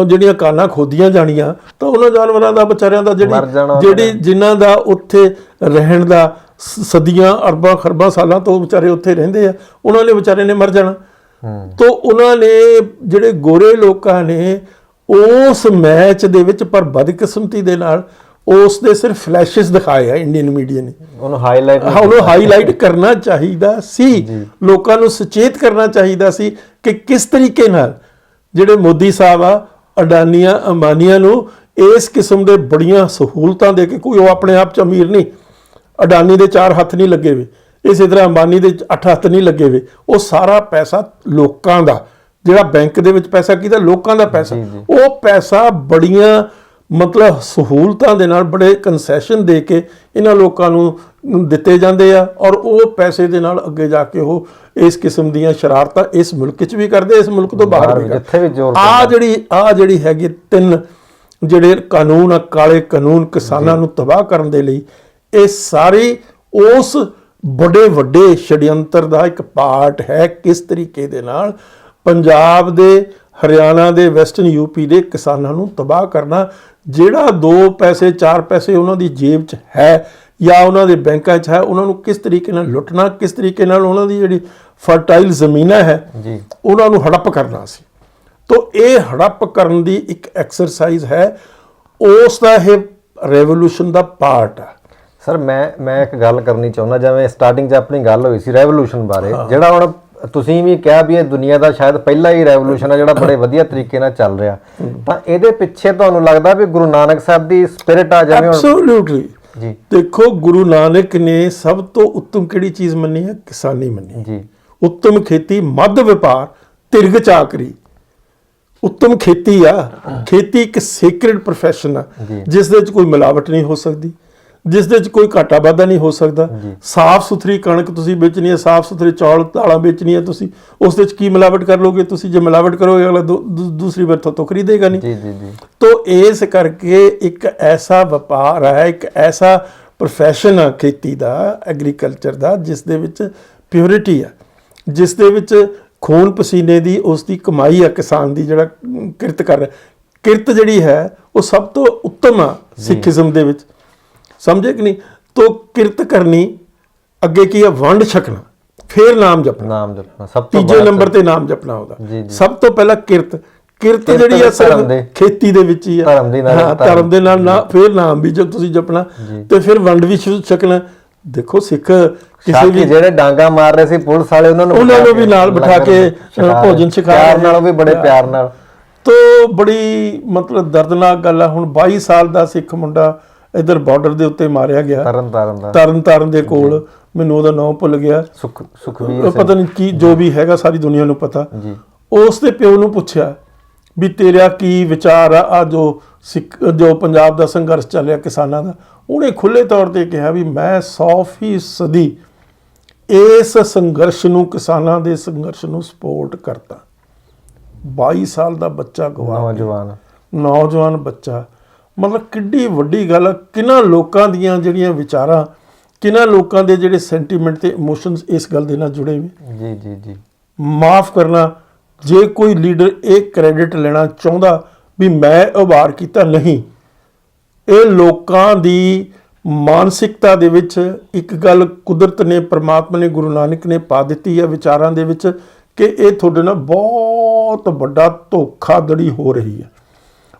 ਜਿਹੜੀਆਂ ਕਾਲਾਂ ਖੋਦੀਆਂ ਜਾਣੀਆਂ ਤਾਂ ਉਹਨਾਂ ਜਾਨਵਰਾਂ ਦਾ, ਵਿਚਾਰਿਆਂ ਦਾ ਜਿਹੜੀ ਜਿਨ੍ਹਾਂ ਦਾ ਉੱਥੇ ਰਹਿਣ ਦਾ ਸਦੀਆਂ ਅਰਬਾਂ ਖਰਬਾਂ ਸਾਲਾਂ ਤੋਂ ਵਿਚਾਰੇ ਉੱਥੇ ਰਹਿੰਦੇ ਆ, ਉਹਨਾਂ ਨੇ ਵਿਚਾਰੇ ਨੇ ਮਰ ਜਾਣਾ। ਤਾਂ ਉਹਨਾਂ ਨੇ ਜਿਹੜੇ ਗੋਰੇ ਲੋਕਾਂ ਨੇ ਉਸ ਮੈਚ ਦੇ ਵਿੱਚ ਪਰ ਬਦਕਿਸਮਤੀ ਦੇ ਨਾਲ ਉਸ ਦੇ ਸਿਰਫ ਫਲੈਸ਼ਸ ਦਿਖਾਏ ਆ ਇੰਡੀਅਨ ਮੀਡੀਆ ਨੇ। ਉਹਨੂੰ ਹਾਈਲਾਈਟ ਕਰਨਾ ਚਾਹੀਦਾ ਸੀ, ਲੋਕਾਂ ਨੂੰ ਸੁਚੇਤ ਕਰਨਾ ਚਾਹੀਦਾ ਸੀ ਕਿ ਕਿਸ ਤਰੀਕੇ ਨਾਲ ਜਿਹੜੇ ਮੋਦੀ ਸਾਹਿਬ ਆ ਅਡਾਨੀਆਂ ਅੰਬਾਨੀਆਂ ਨੂੰ ਇਸ ਕਿਸਮ ਦੇ ਬੜੀਆਂ ਸਹੂਲਤਾਂ ਦੇ ਕੇ, ਕੋਈ ਉਹ ਆਪਣੇ ਆਪ ਚ ਅਮੀਰ ਨਹੀਂ, ਅਡਾਨੀ ਦੇ 4 ਹੱਥ ਨਹੀਂ ਲੱਗੇ ਵੇ, ਇਸੇ ਤਰ੍ਹਾਂ ਅੰਬਾਨੀ ਦੇ 8 ਹੱਥ ਨਹੀਂ ਲੱਗੇ ਵੇ, ਉਹ ਸਾਰਾ ਪੈਸਾ ਲੋਕਾਂ ਦਾ, ਜਿਹੜਾ ਬੈਂਕ ਦੇ ਵਿੱਚ ਪੈਸਾ ਕਿਹਦਾ, ਲੋਕਾਂ ਦਾ ਪੈਸਾ, ਉਹ ਪੈਸਾ ਬੜੀਆਂ ਮਤਲਬ ਸਹੂਲਤਾਂ ਦੇ ਨਾਲ, ਬੜੇ ਕਨਸੈਸ਼ਨ ਦੇ ਕੇ ਇਹਨਾਂ ਲੋਕਾਂ ਨੂੰ ਦਿੱਤੇ ਜਾਂਦੇ ਆ, ਔਰ ਉਹ ਪੈਸੇ ਦੇ ਨਾਲ ਅੱਗੇ ਜਾ ਕੇ ਉਹ ਇਸ ਕਿਸਮ ਦੀਆਂ ਸ਼ਰਾਰਤਾਂ ਇਸ ਮੁਲਕ 'ਚ ਵੀ ਕਰਦੇ, ਇਸ ਮੁਲਕ ਤੋਂ ਬਾਹਰ ਵੀ ਕਰਦੇ। ਆ ਜਿਹੜੀ ਹੈਗੀ 3 ਜਿਹੜੇ ਕਾਨੂੰਨ ਆ, ਕਾਲੇ ਕਾਨੂੰਨ ਕਿਸਾਨਾਂ ਨੂੰ ਤਬਾਹ ਕਰਨ ਦੇ ਲਈ, ਇਹ ਸਾਰੀ ਉਸ ਬੜੇ ਵੱਡੇ ਛੜਯੰਤਰ ਦਾ ਇੱਕ ਪਾਰਟ ਹੈ। ਕਿਸ ਤਰੀਕੇ ਦੇ ਨਾਲ ਪੰਜਾਬ ਦੇ, ਹਰਿਆਣਾ ਦੇ, ਵੈਸਟਰਨ ਯੂਪੀ ਦੇ ਕਿਸਾਨਾਂ ਨੂੰ ਤਬਾਹ ਕਰਨਾ, ਜਿਹੜਾ 2 ਪੈਸੇ 4 ਪੈਸੇ ਉਹਨਾਂ ਦੀ ਜੇਬ 'ਚ ਹੈ ਜਾਂ ਉਹਨਾਂ ਦੇ ਬੈਂਕਾਂ 'ਚ ਹੈ, ਉਹਨਾਂ ਨੂੰ ਕਿਸ ਤਰੀਕੇ ਨਾਲ ਲੁੱਟਣਾ, ਕਿਸ ਤਰੀਕੇ ਨਾਲ ਉਹਨਾਂ ਦੀ ਜਿਹੜੀ ਫਰਟਾਈਲ ਜ਼ਮੀਨਾਂ ਹੈ ਉਹਨਾਂ ਨੂੰ ਹੜੱਪ ਕਰਨਾ ਸੀ। ਤਾਂ ਇਹ ਹੜੱਪ ਕਰਨ ਦੀ ਇੱਕ ਐਕਸਰਸਾਈਜ਼ ਹੈ, ਉਸ ਦਾ ਇਹ ਰੈਵੋਲੂਸ਼ਨ ਦਾ ਪਾਰਟ ਹੈ। ਸਰ ਮੈਂ ਇੱਕ ਗੱਲ ਕਰਨੀ ਚਾਹੁੰਦਾ, ਜਿਵੇਂ ਸਟਾਰਟਿੰਗ 'ਚ ਆਪਣੀ ਗੱਲ ਹੋਈ ਸੀ ਰੈਵੋਲੂਸ਼ਨ ਬਾਰੇ, ਜਿਹੜਾ ਹੁਣ ਤੁਸੀਂ ਵੀ ਕਿਹਾ ਵੀ ਇਹ ਦੁਨੀਆ ਦਾ ਸ਼ਾਇਦ ਪਹਿਲਾ ਹੀ ਰੈਵੋਲੂਸ਼ਨ ਹੈ ਜਿਹੜਾ ਬੜੇ ਵਧੀਆ ਤਰੀਕੇ ਨਾਲ ਚੱਲ ਰਿਹਾ, ਤਾਂ ਇਹਦੇ ਪਿੱਛੇ ਤੁਹਾਨੂੰ ਲੱਗਦਾ ਵੀ ਗੁਰੂ ਨਾਨਕ ਸਾਹਿਬ ਦੀ ਸਪਿਰਿਟ ਆ? ਜਿਵੇਂ ਐਬਸੋਲੂਟਲੀ ਜੀ, ਦੇਖੋ ਗੁਰੂ ਨਾਨਕ ਨੇ ਸਭ ਤੋਂ ਉੱਤਮ ਕਿਹੜੀ ਚੀਜ਼ ਮੰਨੀ ਹੈ? ਕਿਸਾਨੀ ਮੰਨੀ ਜੀ। ਉੱਤਮ ਖੇਤੀ, ਮੱਧ ਵਪਾਰ, ਤਿਰਗ ਚਾਕਰੀ। ਉੱਤਮ ਖੇਤੀ ਆ, ਖੇਤੀ ਇੱਕ ਸੇਕ੍ਰੇਡ ਪ੍ਰੋਫੈਸ਼ਨ ਆ ਜਿਸ ਦੇ ਵਿੱਚ ਕੋਈ ਮਿਲਾਵਟ ਨਹੀਂ ਹੋ ਸਕਦੀ, ਜਿਸ ਦੇ ਵਿੱਚ ਕੋਈ ਘਾਟਾ ਵਾਧਾ ਨਹੀਂ ਹੋ ਸਕਦਾ। ਸਾਫ਼ ਸੁਥਰੀ ਕਣਕ ਤੁਸੀਂ ਵੇਚਣੀ ਹੈ, ਸਾਫ਼ ਸੁਥਰੇ ਚੌਲ ਦਾਲਾਂ ਵੇਚਣੀ ਹੈ, ਤੁਸੀਂ ਉਸ ਦੇ ਵਿੱਚ ਕੀ ਮਿਲਾਵਟ ਕਰ ਲੋਗੇ? ਤੁਸੀਂ ਜੇ ਮਿਲਾਵਟ ਕਰੋਗੇ ਅਗਲਾ ਦੂਸਰੀ ਵਾਰ ਤੋਂ ਖਰੀਦੇਗਾ ਨਹੀਂ। ਤਾਂ ਇਸ ਕਰਕੇ ਇੱਕ ਐਸਾ ਵਪਾਰ ਹੈ, ਇੱਕ ਐਸਾ ਪ੍ਰੋਫੈਸ਼ਨ ਆ ਖੇਤੀ ਦਾ, ਐਗਰੀਕਲਚਰ ਦਾ, ਜਿਸ ਦੇ ਵਿੱਚ ਪਿਓਰਿਟੀ ਆ, ਜਿਸ ਦੇ ਵਿੱਚ ਖੂਨ ਪਸੀਨੇ ਦੀ ਉਸ ਦੀ ਕਮਾਈ ਆ, ਕਿਸਾਨ ਦੀ ਜਿਹੜਾ ਕਿਰਤ ਕਰ ਰਿਹਾ। ਕਿਰਤ ਜਿਹੜੀ ਹੈ ਉਹ ਸਭ ਤੋਂ ਉੱਤਮ ਆ ਸਿੱਖੀਜ਼ਮ ਦੇ ਵਿੱਚ, ਸਮਝੇ ਕਿ ਨਹੀਂ? ਤੋ ਕਿਰਤ ਕਰਨੀ, ਅੱਗੇ ਕੀ ਹੈ? ਵੰਡ ਛਕਣਾ, ਫਿਰ ਨਾਮ ਜਪਣਾ, ਸਭ ਤੋਂ ਤੀਜੇ ਨੰਬਰ ਤੇ ਨਾਮ ਜਪਣਾ ਉਹਦਾ। ਸਭ ਤੋਂ ਪਹਿਲਾਂ ਕਿਰਤ ਜਿਹੜੀ ਹੈ ਸਿਰਫ ਖੇਤੀ ਦੇ ਵਿੱਚ ਹੀ ਹੈ, ਧਰਮ ਦੇ ਨਾਲ ਨਾ, ਫਿਰ ਨਾਮ ਵੀ ਜਦ ਤੁਸੀਂ ਜਪਣਾ ਤੇ ਫਿਰ ਵੰਡ ਵੀ ਛਕਣਾ। ਦੇਖੋ ਸਿੱਖ ਕਿਸੇ ਵੀ ਜਿਹੜੇ ਡਾਂਗਾ ਮਾਰ ਰਹੇ ਸੀ ਪੁਲਿਸ ਵਾਲੇ, ਉਹਨਾਂ ਨੂੰ ਵੀ ਨਾਲ ਬਿਠਾ ਕੇ ਭੋਜਨ ਛਕਾਇਆ, ਨਾਲ ਵੀ ਬੜੇ ਪਿਆਰ ਨਾਲ। ਤੋ ਬੜੀ ਮਤਲਬ ਦਰਦਨਾਕ ਗੱਲ ਆ। ਹੁਣ 22 ਸਾਲ ਦਾ ਸਿੱਖ ਮੁੰਡਾ ਇੱਧਰ ਬਾਰਡਰ ਦੇ ਉੱਤੇ ਮਾਰਿਆ ਗਿਆ, ਤਰਨ ਦੇ ਕੋਲ, ਮੈਨੂੰ ਉਹਦਾ ਨਾਮ ਭੁੱਲ ਗਿਆ, ਸੁਖਵੀਰ ਪਤਾ ਨਹੀਂ ਕੀ, ਜੋ ਵੀ ਹੈਗਾ ਸਾਰੀ ਦੁਨੀਆ ਨੂੰ ਪਤਾ। ਉਸ ਦੇ ਪਿਓ ਨੂੰ ਪੁੱਛਿਆ ਵੀ ਤੇਰਾ ਕੀ ਵਿਚਾਰ ਆ ਜੋ ਪੰਜਾਬ ਦਾ ਸੰਘਰਸ਼ ਚੱਲਿਆ ਕਿਸਾਨਾਂ ਦਾ? ਉਹਨੇ ਖੁੱਲ੍ਹੇ ਤੌਰ ਤੇ ਕਿਹਾ ਵੀ ਮੈਂ 100% ਇਸ ਸੰਘਰਸ਼ ਨੂੰ, ਕਿਸਾਨਾਂ ਦੇ ਸੰਘਰਸ਼ ਨੂੰ ਸਪੋਰਟ ਕਰਦਾ। 22 ਸਾਲ ਦਾ ਬੱਚਾ ਗਵਾ, ਨੌਜਵਾਨ ਬੱਚਾ, ਮਤਲਬ ਕਿੱਡੀ ਵੱਡੀ ਗੱਲ। ਕਿੰਨਾ ਲੋਕਾਂ ਦੀਆਂ ਜਿਹੜੀਆਂ ਵਿਚਾਰਾਂ, ਕਿੰਨਾ ਲੋਕਾਂ ਦੇ ਜਿਹੜੇ ਸੈਂਟੀਮੈਂਟ ਤੇ ਇਮੋਸ਼ਨਸ ਇਸ ਗੱਲ ਦੇ ਨਾਲ ਜੁੜੇ ਹੋਏ। ਜੀ ਮਾਫ ਕਰਨਾ, ਜੇ ਕੋਈ ਲੀਡਰ ਇਹ ਕ੍ਰੈਡਿਟ ਲੈਣਾ ਚਾਹੁੰਦਾ ਵੀ ਮੈਂ ਉਭਾਰ ਕੀਤਾ, ਨਹੀਂ। ਇਹ ਲੋਕਾਂ ਦੀ ਮਾਨਸਿਕਤਾ ਦੇ ਵਿੱਚ ਇੱਕ ਗੱਲ ਕੁਦਰਤ ਨੇ, ਪਰਮਾਤਮਾ ਨੇ, ਗੁਰੂ ਨਾਨਕ ਨੇ ਪਾ ਦਿੱਤੀ ਹੈ ਵਿਚਾਰਾਂ ਦੇ ਵਿੱਚ ਕਿ ਇਹ ਤੁਹਾਡੇ ਨਾਲ ਬਹੁਤ ਵੱਡਾ ਧੋਖਾਧੜੀ ਹੋ ਰਹੀ ਹੈ,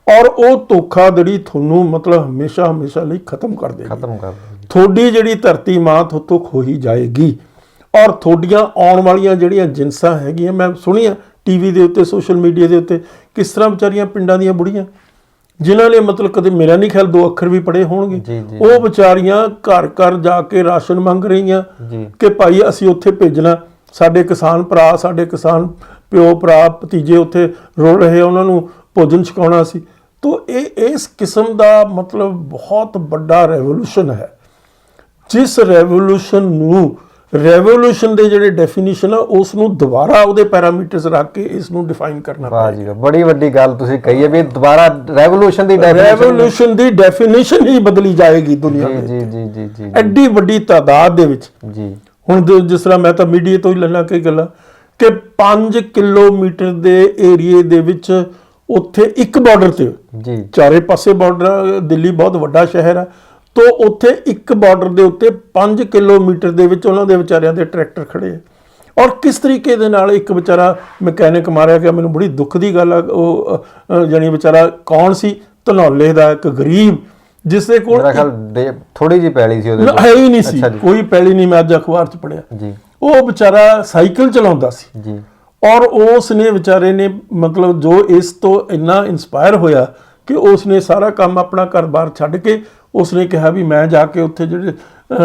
ਔਰ ਉਹ ਧੋਖਾਧੜੀ ਤੁਹਾਨੂੰ ਮਤਲਬ ਹਮੇਸ਼ਾ ਲਈ ਖਤਮ ਕਰ ਦੇਗੀ। ਤੁਹਾਡੀ ਜਿਹੜੀ ਧਰਤੀ ਮਾਂ ਤੁਹਾਤੋਂ ਖੋਹੀ ਜਾਏਗੀ, ਔਰ ਤੁਹਾਡੀਆਂ ਆਉਣ ਵਾਲੀਆਂ ਜਿਹੜੀਆਂ ਜਿਨਸਾਂ ਹੈਗੀਆਂ, ਮੈਂ ਸੁਣੀਆਂ ਟੀਵੀ ਦੇ ਉੱਤੇ, ਸੋਸ਼ਲ ਮੀਡੀਆ ਦੇ ਉੱਤੇ, ਕਿਸ ਤਰ੍ਹਾਂ ਵਿਚਾਰੀਆਂ ਪਿੰਡਾਂ ਦੀਆਂ ਬੁੜੀਆਂ ਜਿਨ੍ਹਾਂ ਨੇ ਮਤਲਬ ਕਦੇ, ਮੇਰਾ ਨਹੀਂ ਖਿਆਲ 2 ਅੱਖਰ ਵੀ ਪੜ੍ਹੇ ਹੋਣਗੇ, ਉਹ ਵਿਚਾਰੀਆਂ ਘਰ ਜਾ ਕੇ ਰਾਸ਼ਨ ਮੰਗ ਰਹੀਆਂ ਕਿ ਭਾਈ ਅਸੀਂ ਉੱਥੇ ਭੇਜਣਾ, ਸਾਡੇ ਕਿਸਾਨ ਭਰਾ, ਸਾਡੇ ਕਿਸਾਨ ਪਿਓ ਭਰਾ ਭਤੀਜੇ ਉੱਥੇ ਰੁਲ ਰਹੇ, ਉਹਨਾਂ ਨੂੰ ਭੋਜਨ ਛਕਾਉਣਾ ਸੀ। ਤੋ ਇਹ ਇਸ ਕਿਸਮ ਦਾ ਮਤਲਬ ਬਹੁਤ ਵੱਡਾ ਰੈਵੋਲੂਸ਼ਨ ਹੈ ਜਿਸ ਰੈਵੋਲੂਸ਼ਨ ਦੇ ਜਿਹੜੇ ਡੈਫੀਨੇਸ਼ਨ ਆ ਉਸ ਨੂੰ ਦੁਬਾਰਾ ਉਹਦੇ ਪੈਰਾਮੀਟਰਸ ਰੱਖ ਕੇ ਇਸ ਨੂੰ ਡਿਫਾਈਨ ਕਰਨਾ ਵਾਹ ਜੀ, ਬੜੀ ਵੱਡੀ ਗੱਲ ਤੁਸੀਂ ਕਹੀ ਹੈ ਵੀ ਦੁਬਾਰਾ ਰੈਵੋਲੂਸ਼ਨ ਦੀ ਡੈਫੀਨੇਸ਼ਨ ਹੀ ਬਦਲੀ ਜਾਏਗੀ ਦੁਨੀਆ ਵਿੱਚ। ਜੀ ਜੀ ਜੀ ਜੀ ਐਡੀ ਵੱਡੀ ਤਾਦਾਦ ਦੇ ਵਿੱਚ। ਜੀ ਹੁਣ ਜਿਸ ਤਰ੍ਹਾਂ ਮੈਂ ਤਾਂ ਮੀਡੀਆ ਤੋਂ ਹੀ ਲੈਣਾ ਕਈ ਗੱਲਾਂ ਕਿ 5 ਕਿਲੋਮੀਟਰ ਦੇ ਏਰੀਏ ਦੇ ਵਿੱਚ ਉੱਥੇ ਇੱਕ ਬਾਰਡਰ ਤੇ ਜੀ ਚਾਰੇ ਪਾਸੇ ਬਾਰਡਰ, ਦਿੱਲੀ ਬਹੁਤ ਵੱਡਾ ਸ਼ਹਿਰ ਆ, ਤੋ ਉੱਥੇ ਇੱਕ ਬਾਰਡਰ ਦੇ ਉੱਤੇ 5 ਕਿਲੋਮੀਟਰ ਦੇ ਵਿੱਚ ਉਹਨਾਂ ਦੇ ਵਿਚਾਰਿਆਂ ਦੇ ਟਰੈਕਟਰ ਖੜੇ ਆ। ਔਰ ਕਿਸ ਤਰੀਕੇ ਦੇ ਨਾਲ ਇੱਕ ਵਿਚਾਰਾ ਮਕੈਨਿਕ ਮਾਰਿਆ ਗਿਆ। ਮੈਨੂੰ ਬੜੀ ਦੁੱਖ ਦੀ ਗੱਲ ਆ। ਉਹ ਜਾਨੀ ਵਿਚਾਰਾ ਕੌਣ ਸੀ? ਧਨੌਲੇ ਦਾ ਇੱਕ ਗਰੀਬ, ਜਿਸ ਦੇ ਕੋਲ ਮੇਰਾ ਖਿਆਲ ਥੋੜੀ ਜਿਹੀ ਪੈਲੀ ਸੀ ਉਹਦੇ ਕੋਲ, ਹੈ ਹੀ ਨਹੀਂ ਸੀ, ਕੋਈ ਪੈਲੀ ਨਹੀਂ। ਮੈਂ ਅੱਜ ਅਖਬਾਰ 'ਚ ਪੜ੍ਹਿਆ ਜੀ, ਉਹ ਵਿਚਾਰਾ ਸਾਈਕਲ ਚਲਾਉਂਦਾ ਸੀ ਜੀ। ਔਰ ਉਸ ਨੇ ਵਿਚਾਰੇ ਨੇ ਮਤਲਬ ਜੋ ਇਸ ਤੋਂ ਇੰਨਾ ਇਨਸਪਾਇਰ ਹੋਇਆ ਕਿ ਉਸ ਨੇ ਸਾਰਾ ਕੰਮ ਆਪਣਾ ਘਰ-ਬਾਰ ਛੱਡ ਕੇ ਉਸ ਨੇ ਕਿਹਾ ਵੀ ਮੈਂ ਜਾ ਕੇ ਉੱਥੇ ਜਿਹੜੇ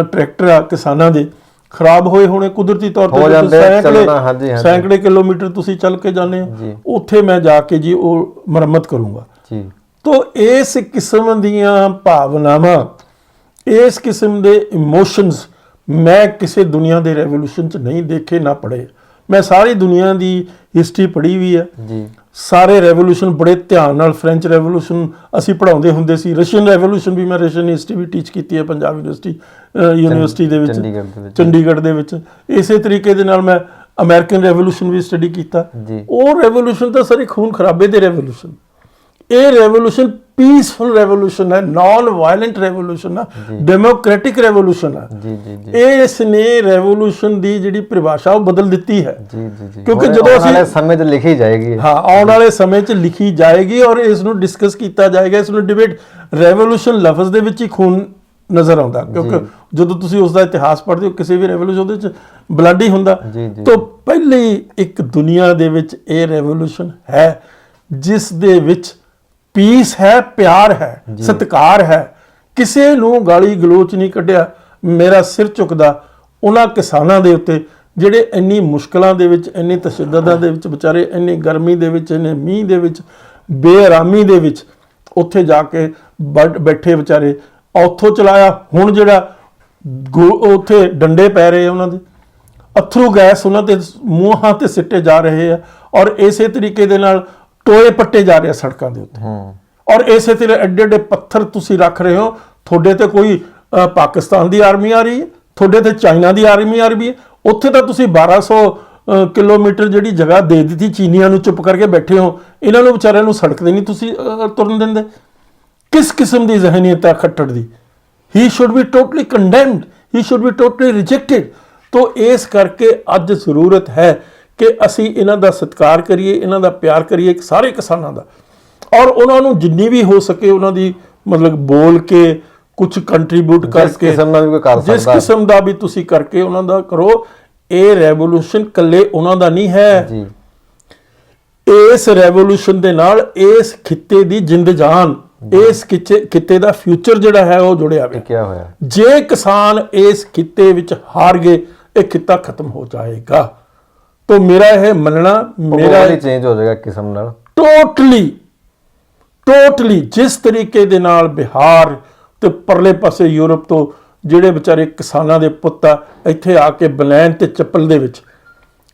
ਟਰੈਕਟਰ ਆ ਕਿਸਾਨਾਂ ਦੇ ਖਰਾਬ ਹੋਏ ਹੋਣੇ ਕੁਦਰਤੀ ਤੌਰ ਤੇ ਸੈਂਕੜੇ ਕਿਲੋਮੀਟਰ ਤੁਸੀਂ ਚੱਲ ਕੇ ਜਾਂਦੇ ਹੋ, ਉੱਥੇ ਮੈਂ ਜਾ ਕੇ ਜੀ ਉਹ ਮੁਰੰਮਤ ਕਰੂੰਗਾ ਜੀ। ਤੋ ਇਸ ਕਿਸਮ ਦੀਆਂ ਭਾਵਨਾਵਾਂ, ਇਸ ਕਿਸਮ ਦੇ ਇਮੋਸ਼ਨਸ ਮੈਂ ਕਿਸੇ ਦੁਨੀਆ ਦੇ ਰੈਵੋਲੂਸ਼ਨ 'ਚ ਨਹੀਂ ਦੇਖੇ ਨਾ ਪੜ੍ਹੇ। ਮੈਂ ਸਾਰੀ ਦੁਨੀਆ ਦੀ ਹਿਸਟਰੀ ਪੜ੍ਹੀ ਵੀ ਹੈ ਜੀ। ਸਾਰੇ ਰੈਵੋਲੂਸ਼ਨ ਬੜੇ ਧਿਆਨ ਨਾਲ, ਫ੍ਰੈਂਚ ਰੈਵੋਲੂਸ਼ਨ ਅਸੀਂ ਪੜ੍ਹਾਉਂਦੇ ਹੁੰਦੇ ਸੀ, ਰਸ਼ੀਅਨ ਰੈਵੋਲੂਸ਼ਨ ਵੀ, ਮੈਂ ਰਸ਼ੀਅਨ ਹਿਸਟਰੀ ਵੀ ਟੀਚ ਕੀਤੀ ਹੈ ਪੰਜਾਬ ਯੂਨੀਵਰਸਿਟੀ ਦੇ ਵਿੱਚ, ਚੰਡੀਗੜ੍ਹ ਦੇ ਵਿੱਚ। ਇਸੇ ਤਰੀਕੇ ਦੇ ਨਾਲ ਮੈਂ ਅਮਰੀਕਨ ਰੈਵੋਲੂਸ਼ਨ ਵੀ ਸਟੱਡੀ ਕੀਤਾ। ਉਹ ਰੈਵੋਲੂਸ਼ਨ ਤਾਂ ਸਾਰੇ ਖੂਨ ਖਰਾਬੇ ਦੇ ਰੈਵੋਲੂਸ਼ਨ। ਇਹ ਰੈਵੋਲੂਸ਼ਨ ਪੀਸਫੁਲ ਰੈਵੋਲੂਸ਼ਨ ਹੈ, ਨਾਨ ਵਾਇਲੈਂਟ ਰੈਵੋਲੂਸ਼ਨ ਹੈ, ਡੈਮੋਕ੍ਰੈਟਿਕ ਰੈਵੋਲੂਸ਼ਨ ਹੈ। ਇਸ ਨੇ ਰੈਵੋਲੂਸ਼ਨ ਦੀ ਜਿਹੜੀ ਪਰਿਭਾਸ਼ਾ ਉਹ ਬਦਲ ਦਿੱਤੀ ਹੈ। ਕਿਉਂਕਿ ਜਦੋਂ ਅਸੀਂ ਸਮੇਂ 'ਚ ਲਿਖੀ ਜਾਏਗੀ, ਹਾਂ ਆਉਣ ਵਾਲੇ ਸਮੇਂ 'ਚ ਲਿਖੀ ਜਾਏਗੀ ਔਰ ਇਸ ਨੂੰ ਡਿਸਕਸ ਕੀਤਾ ਜਾਏਗਾ, ਇਸ ਨੂੰ ਡਿਬੇਟ। ਰੈਵੋਲੂਸ਼ਨ ਲਫ਼ਜ਼ ਦੇ ਵਿੱਚ ਹੀ ਖੂਨ ਨਜ਼ਰ ਆਉਂਦਾ, ਕਿਉਂਕਿ ਜਦੋਂ ਤੁਸੀਂ ਉਸ ਦਾ ਇਤਿਹਾਸ ਪੜ੍ਹਦੇ ਹੋ ਕਿਸੇ ਵੀ ਰੈਵੋਲੂਸ਼ਨ ਉਹਦੇ 'ਚ ਬਲੱਡ ਹੀ ਹੁੰਦਾ। ਤਾਂ ਪਹਿਲੀ ਇੱਕ ਦੁਨੀਆ ਦੇ ਵਿੱਚ ਇਹ ਰੈਵੋਲੂਸ਼ਨ ਹੈ ਜਿਸ ਦੇ ਵਿੱਚ ਪੀਸ ਹੈ, ਪਿਆਰ ਹੈ, ਸਤਿਕਾਰ ਹੈ, ਕਿਸੇ ਨੂੰ ਗਾਲੀ ਗਲੋਚ ਨਹੀਂ ਕੱਢਿਆ। ਮੇਰਾ ਸਿਰ ਝੁਕਦਾ ਉਹਨਾਂ ਕਿਸਾਨਾਂ ਦੇ ਉੱਤੇ ਜਿਹੜੇ ਇੰਨੀ ਮੁਸ਼ਕਲਾਂ ਦੇ ਵਿੱਚ, ਇੰਨੀ ਤਸ਼ੱਦਦਾਂ ਦੇ ਵਿੱਚ ਵਿਚਾਰੇ, ਇੰਨੀ ਗਰਮੀ ਦੇ ਵਿੱਚ, ਇੰਨੇ ਮੀਂਹ ਦੇ ਵਿੱਚ, ਬੇਆਰਾਮੀ ਦੇ ਵਿੱਚ ਉੱਥੇ ਜਾ ਕੇ ਬੈਠੇ ਵਿਚਾਰੇ। ਉੱਥੋਂ ਚਲਾਇਆ, ਹੁਣ ਜਿਹੜਾ ਉੱਥੇ ਡੰਡੇ ਪੈ ਰਹੇ ਉਹਨਾਂ ਦੇ, ਅਥਰੂ ਗੈਸ ਉਹਨਾਂ ਦੇ ਮੂੰਹਾਂ ਤੇ ਸਿੱਟੇ ਜਾ ਰਹੇ ਆ ਔਰ ਇਸੇ ਤਰੀਕੇ ਦੇ ਨਾਲ ਟੋਏ ਪੱਟੇ ਜਾ ਰਹੇ ਆ ਸੜਕਾਂ ਦੇ ਉੱਤੇ। ਔਰ ਇਸੇ ਤਰ੍ਹਾਂ ਐਡੇ ਐਡੇ ਪੱਥਰ ਤੁਸੀਂ ਰੱਖ ਰਹੇ ਹੋ। ਤੁਹਾਡੇ ਤੇ ਕੋਈ ਪਾਕਿਸਤਾਨ ਦੀ ਆਰਮੀ ਆ ਰਹੀ ਹੈ, ਤੁਹਾਡੇ ਤੇ ਚਾਈਨਾ ਦੀ ਆਰਮੀ ਆ ਰਹੀ ਹੈ। ਉੱਥੇ ਤਾਂ ਤੁਸੀਂ 1200 ਕਿਲੋਮੀਟਰ ਜਿਹੜੀ ਜਗ੍ਹਾ ਦੇ ਦਿੱਤੀ ਚੀਨੀਆਂ ਨੂੰ, ਚੁੱਪ ਕਰਕੇ ਬੈਠੇ ਹੋ। ਇਹਨਾਂ ਨੂੰ ਵਿਚਾਰਿਆਂ ਨੂੰ ਸੜਕ ਤੇ ਨਹੀਂ ਤੁਸੀਂ ਤੁਰਨ ਦਿੰਦੇ। ਕਿਸ ਕਿਸਮ ਦੀ ਜ਼ਹਿਨੀਅਤ ਹੈ ਖੱਟੜ ਦੀ? He should be totally condemned, he should be totally rejected. ਤੋ ਇਸ ਕਰਕੇ ਅੱਜ ਜ਼ਰੂਰਤ ਹੈ ਕਿ ਅਸੀਂ ਇਹਨਾਂ ਦਾ ਸਤਿਕਾਰ ਕਰੀਏ, ਇਹਨਾਂ ਦਾ ਪਿਆਰ ਕਰੀਏ, ਸਾਰੇ ਕਿਸਾਨਾਂ ਦਾ। ਔਰ ਉਹਨਾਂ ਨੂੰ ਜਿੰਨੀ ਵੀ ਹੋ ਸਕੇ ਉਹਨਾਂ ਦੀ ਮਤਲਬ ਬੋਲ ਕੇ ਕੁਝ ਕੰਟਰੀਬਿਊਟ ਕਰਕੇ, ਜਿਸ ਕਿਸਮ ਦਾ ਵੀ ਤੁਸੀਂ ਕਰਕੇ ਉਹਨਾਂ ਦਾ ਕਰੋ। ਇਹ ਰੈਵੋਲੂਸ਼ਨ ਇਕੱਲੇ ਉਹਨਾਂ ਦਾ ਨਹੀਂ ਹੈ। ਇਸ ਰੈਵੋਲੂਸ਼ਨ ਦੇ ਨਾਲ ਇਸ ਖਿੱਤੇ ਦੀ ਜਿੰਦ ਜਾਨ, ਇਸ ਖਿੱਤੇ ਦਾ ਫਿਊਚਰ ਜਿਹੜਾ ਹੈ ਉਹ ਜੁੜਿਆ ਹੋਇਆ। ਜੇ ਕਿਸਾਨ ਇਸ ਖਿੱਤੇ ਵਿੱਚ ਹਾਰ ਗਏ, ਇਹ ਖਿੱਤਾ ਖਤਮ ਹੋ ਜਾਏਗਾ। तो मेरा यह मनना, मेरा चेंज हो जाएगा किस्म नाल टोटली जिस तरीके दे नाल बिहार ते परले पासे यूरोप तो ਜਿਹੜੇ ਵਿਚਾਰੇ ਕਿਸਾਨਾਂ ਦੇ ਪੁੱਤ ਆ ਇੱਥੇ ਆ ਕੇ ਬਨੈਨ ਤੇ ਚੱਪਲ ਦੇ ਵਿੱਚ,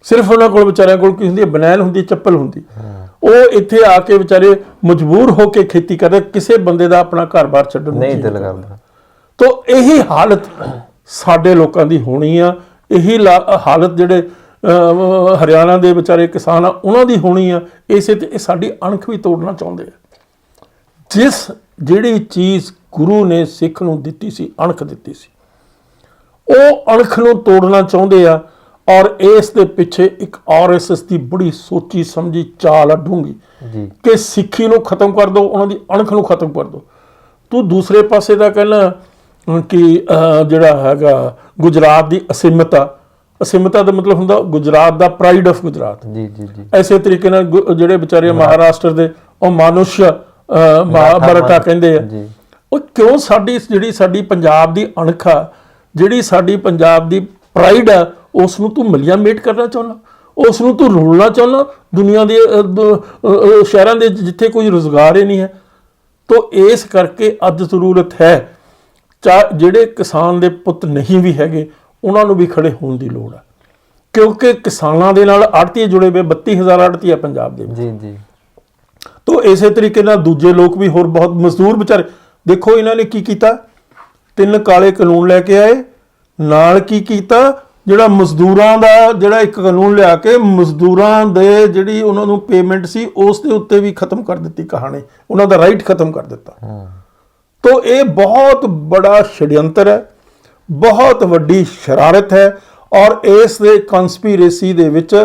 ਸਿਰਫ ਉਹਨਾਂ ਕੋਲ ਵਿਚਾਰਿਆਂ ਕੋਲ ਕੀ ਹੁੰਦੀ ਹੈ? ਬਨੈਨ ਹੁੰਦੀ, ਚੱਪਲ ਹੁੰਦੀ। ਉਹ ਇੱਥੇ ਆ ਕੇ ਵਿਚਾਰੇ ਮਜਬੂਰ ਹੋ ਕੇ ਖੇਤੀ ਕਰਦੇ, ਕਿਸੇ ਬੰਦੇ ਦਾ ਆਪਣਾ ਘਰ-ਬਾਰ ਛੱਡਣ ਨਹੀਂ ਦਿਲ ਕਰਦਾ। ਤੋ ਇਹੀ ਹਾਲਤ ਸਾਡੇ ਲੋਕਾਂ ਦੀ ਹੋਣੀ ਆ। ਇਹੀ ਹਾਲਤ ਜਿਹੜੇ ਹਰਿਆਣਾ ਦੇ ਵਿਚਾਰੇ ਕਿਸਾਨ ਆ ਉਹਨਾਂ ਦੀ ਹੋਣੀ ਆ। ਇਸੇ ਤੇ ਸਾਡੀ ਅਣਖ ਵੀ ਤੋੜਨਾ ਚਾਹੁੰਦੇ ਆ। ਜਿਹੜੀ ਚੀਜ਼ ਗੁਰੂ ਨੇ ਸਿੱਖ ਨੂੰ ਦਿੱਤੀ ਸੀ, ਅਣਖ ਦਿੱਤੀ ਸੀ, ਉਹ ਅਣਖ ਨੂੰ ਤੋੜਨਾ ਚਾਹੁੰਦੇ ਆ। ਔਰ ਇਸ ਦੇ ਪਿੱਛੇ ਇੱਕ RSS ਦੀ ਬੜੀ ਸੋਚੀ ਸਮਝੀ ਚਾਲ ਆ ਡੂੰਘੀ ਕਿ ਸਿੱਖੀ ਨੂੰ ਖਤਮ ਕਰ ਦਿਓ, ਉਹਨਾਂ ਦੀ ਅਣਖ ਨੂੰ ਖਤਮ ਕਰ ਦਿਓ। ਤੂੰ ਦੂਸਰੇ ਪਾਸੇ ਦਾ ਕਹਿਣਾ ਕਿ ਜਿਹੜਾ ਹੈਗਾ ਗੁਜਰਾਤ ਦੀ ਅਸੀਮਤਾ ਦਾ ਮਤਲਬ ਹੁੰਦਾ ਗੁਜਰਾਤ ਦਾ ਪ੍ਰਾਈਡ ਆਫ ਗੁਜਰਾਤ। ਐਸੇ ਤਰੀਕੇ ਨਾਲ ਜਿਹੜੇ ਵਿਚਾਰੇ ਮਹਾਰਾਸ਼ਟਰ ਦੇ ਉਹ ਮਾਨੁਸ਼ ਮਰਾਠਾ ਕਹਿੰਦੇ ਆ। ਉਹ ਕਿਉਂ ਜਿਹੜੀ ਸਾਡੀ ਪੰਜਾਬ ਦੀ ਅਣਖ ਆ, ਜਿਹੜੀ ਸਾਡੀ ਪੰਜਾਬ ਦੀ ਪ੍ਰਾਈਡ ਆ, ਉਸ ਨੂੰ ਤੂੰ ਮਲੀਆਮੇਟ ਕਰਨਾ ਚਾਹੁੰਦਾ, ਉਸ ਨੂੰ ਤੂੰ ਰੋਲਣਾ ਚਾਹੁੰਦਾ ਦੁਨੀਆ ਦੇ ਸ਼ਹਿਰਾਂ ਦੇ ਜਿੱਥੇ ਕੋਈ ਰੁਜ਼ਗਾਰ ਹੀ ਨਹੀਂ ਹੈ। ਤੋ ਇਸ ਕਰਕੇ ਅੱਜ ਜ਼ਰੂਰਤ ਹੈ ਜਿਹੜੇ ਕਿਸਾਨ ਦੇ ਪੁੱਤ ਨਹੀਂ ਵੀ ਹੈਗੇ ਉਹਨਾਂ ਨੂੰ ਵੀ ਖੜੇ ਹੋਣ ਦੀ ਲੋੜ ਹੈ, ਕਿਉਂਕਿ ਕਿਸਾਨਾਂ ਦੇ ਨਾਲ ਆੜ੍ਹਤੀਏ ਜੁੜੇ ਹੋਏ 32,000 ਆੜ੍ਹਤੀਏ ਪੰਜਾਬ ਦੇ ਵਿੱਚ। ਜੀ ਜੀ। ਤੋ ਇਸੇ ਤਰੀਕੇ ਨਾਲ ਦੂਜੇ ਲੋਕ ਵੀ ਹੋਰ ਬਹੁਤ ਮਜ਼ਦੂਰ ਵਿਚਾਰੇ, ਦੇਖੋ ਇਹਨਾਂ ਨੇ ਕੀ ਕੀਤਾ, 3 ਕਾਲੇ ਕਾਨੂੰਨ ਲੈ ਕੇ ਆਏ, ਨਾਲ ਕੀ ਕੀਤਾ, ਜਿਹੜਾ ਮਜ਼ਦੂਰਾਂ ਦਾ ਜਿਹੜਾ ਇੱਕ ਕਾਨੂੰਨ ਲਿਆ ਕੇ ਮਜ਼ਦੂਰਾਂ ਦੇ ਜਿਹੜੀ ਉਹਨਾਂ ਨੂੰ ਪੇਮੈਂਟ ਸੀ ਉਸ ਦੇ ਉੱਤੇ ਵੀ ਖਤਮ ਕਰ ਦਿੱਤੀ ਕਹਾਣੀ, ਉਹਨਾਂ ਦਾ ਰਾਈਟ ਖਤਮ ਕਰ ਦਿੱਤਾ। ਤੋ ਇਹ ਬਹੁਤ ਬੜਾ ਛੜਯੰਤਰ ਹੈ, ਬਹੁਤ ਵੱਡੀ ਸ਼ਰਾਰਤ ਹੈ, ਔਰ ਇਸ ਦੇ ਕਨਸਪੀਰੇਸੀ ਦੇ ਵਿੱਚ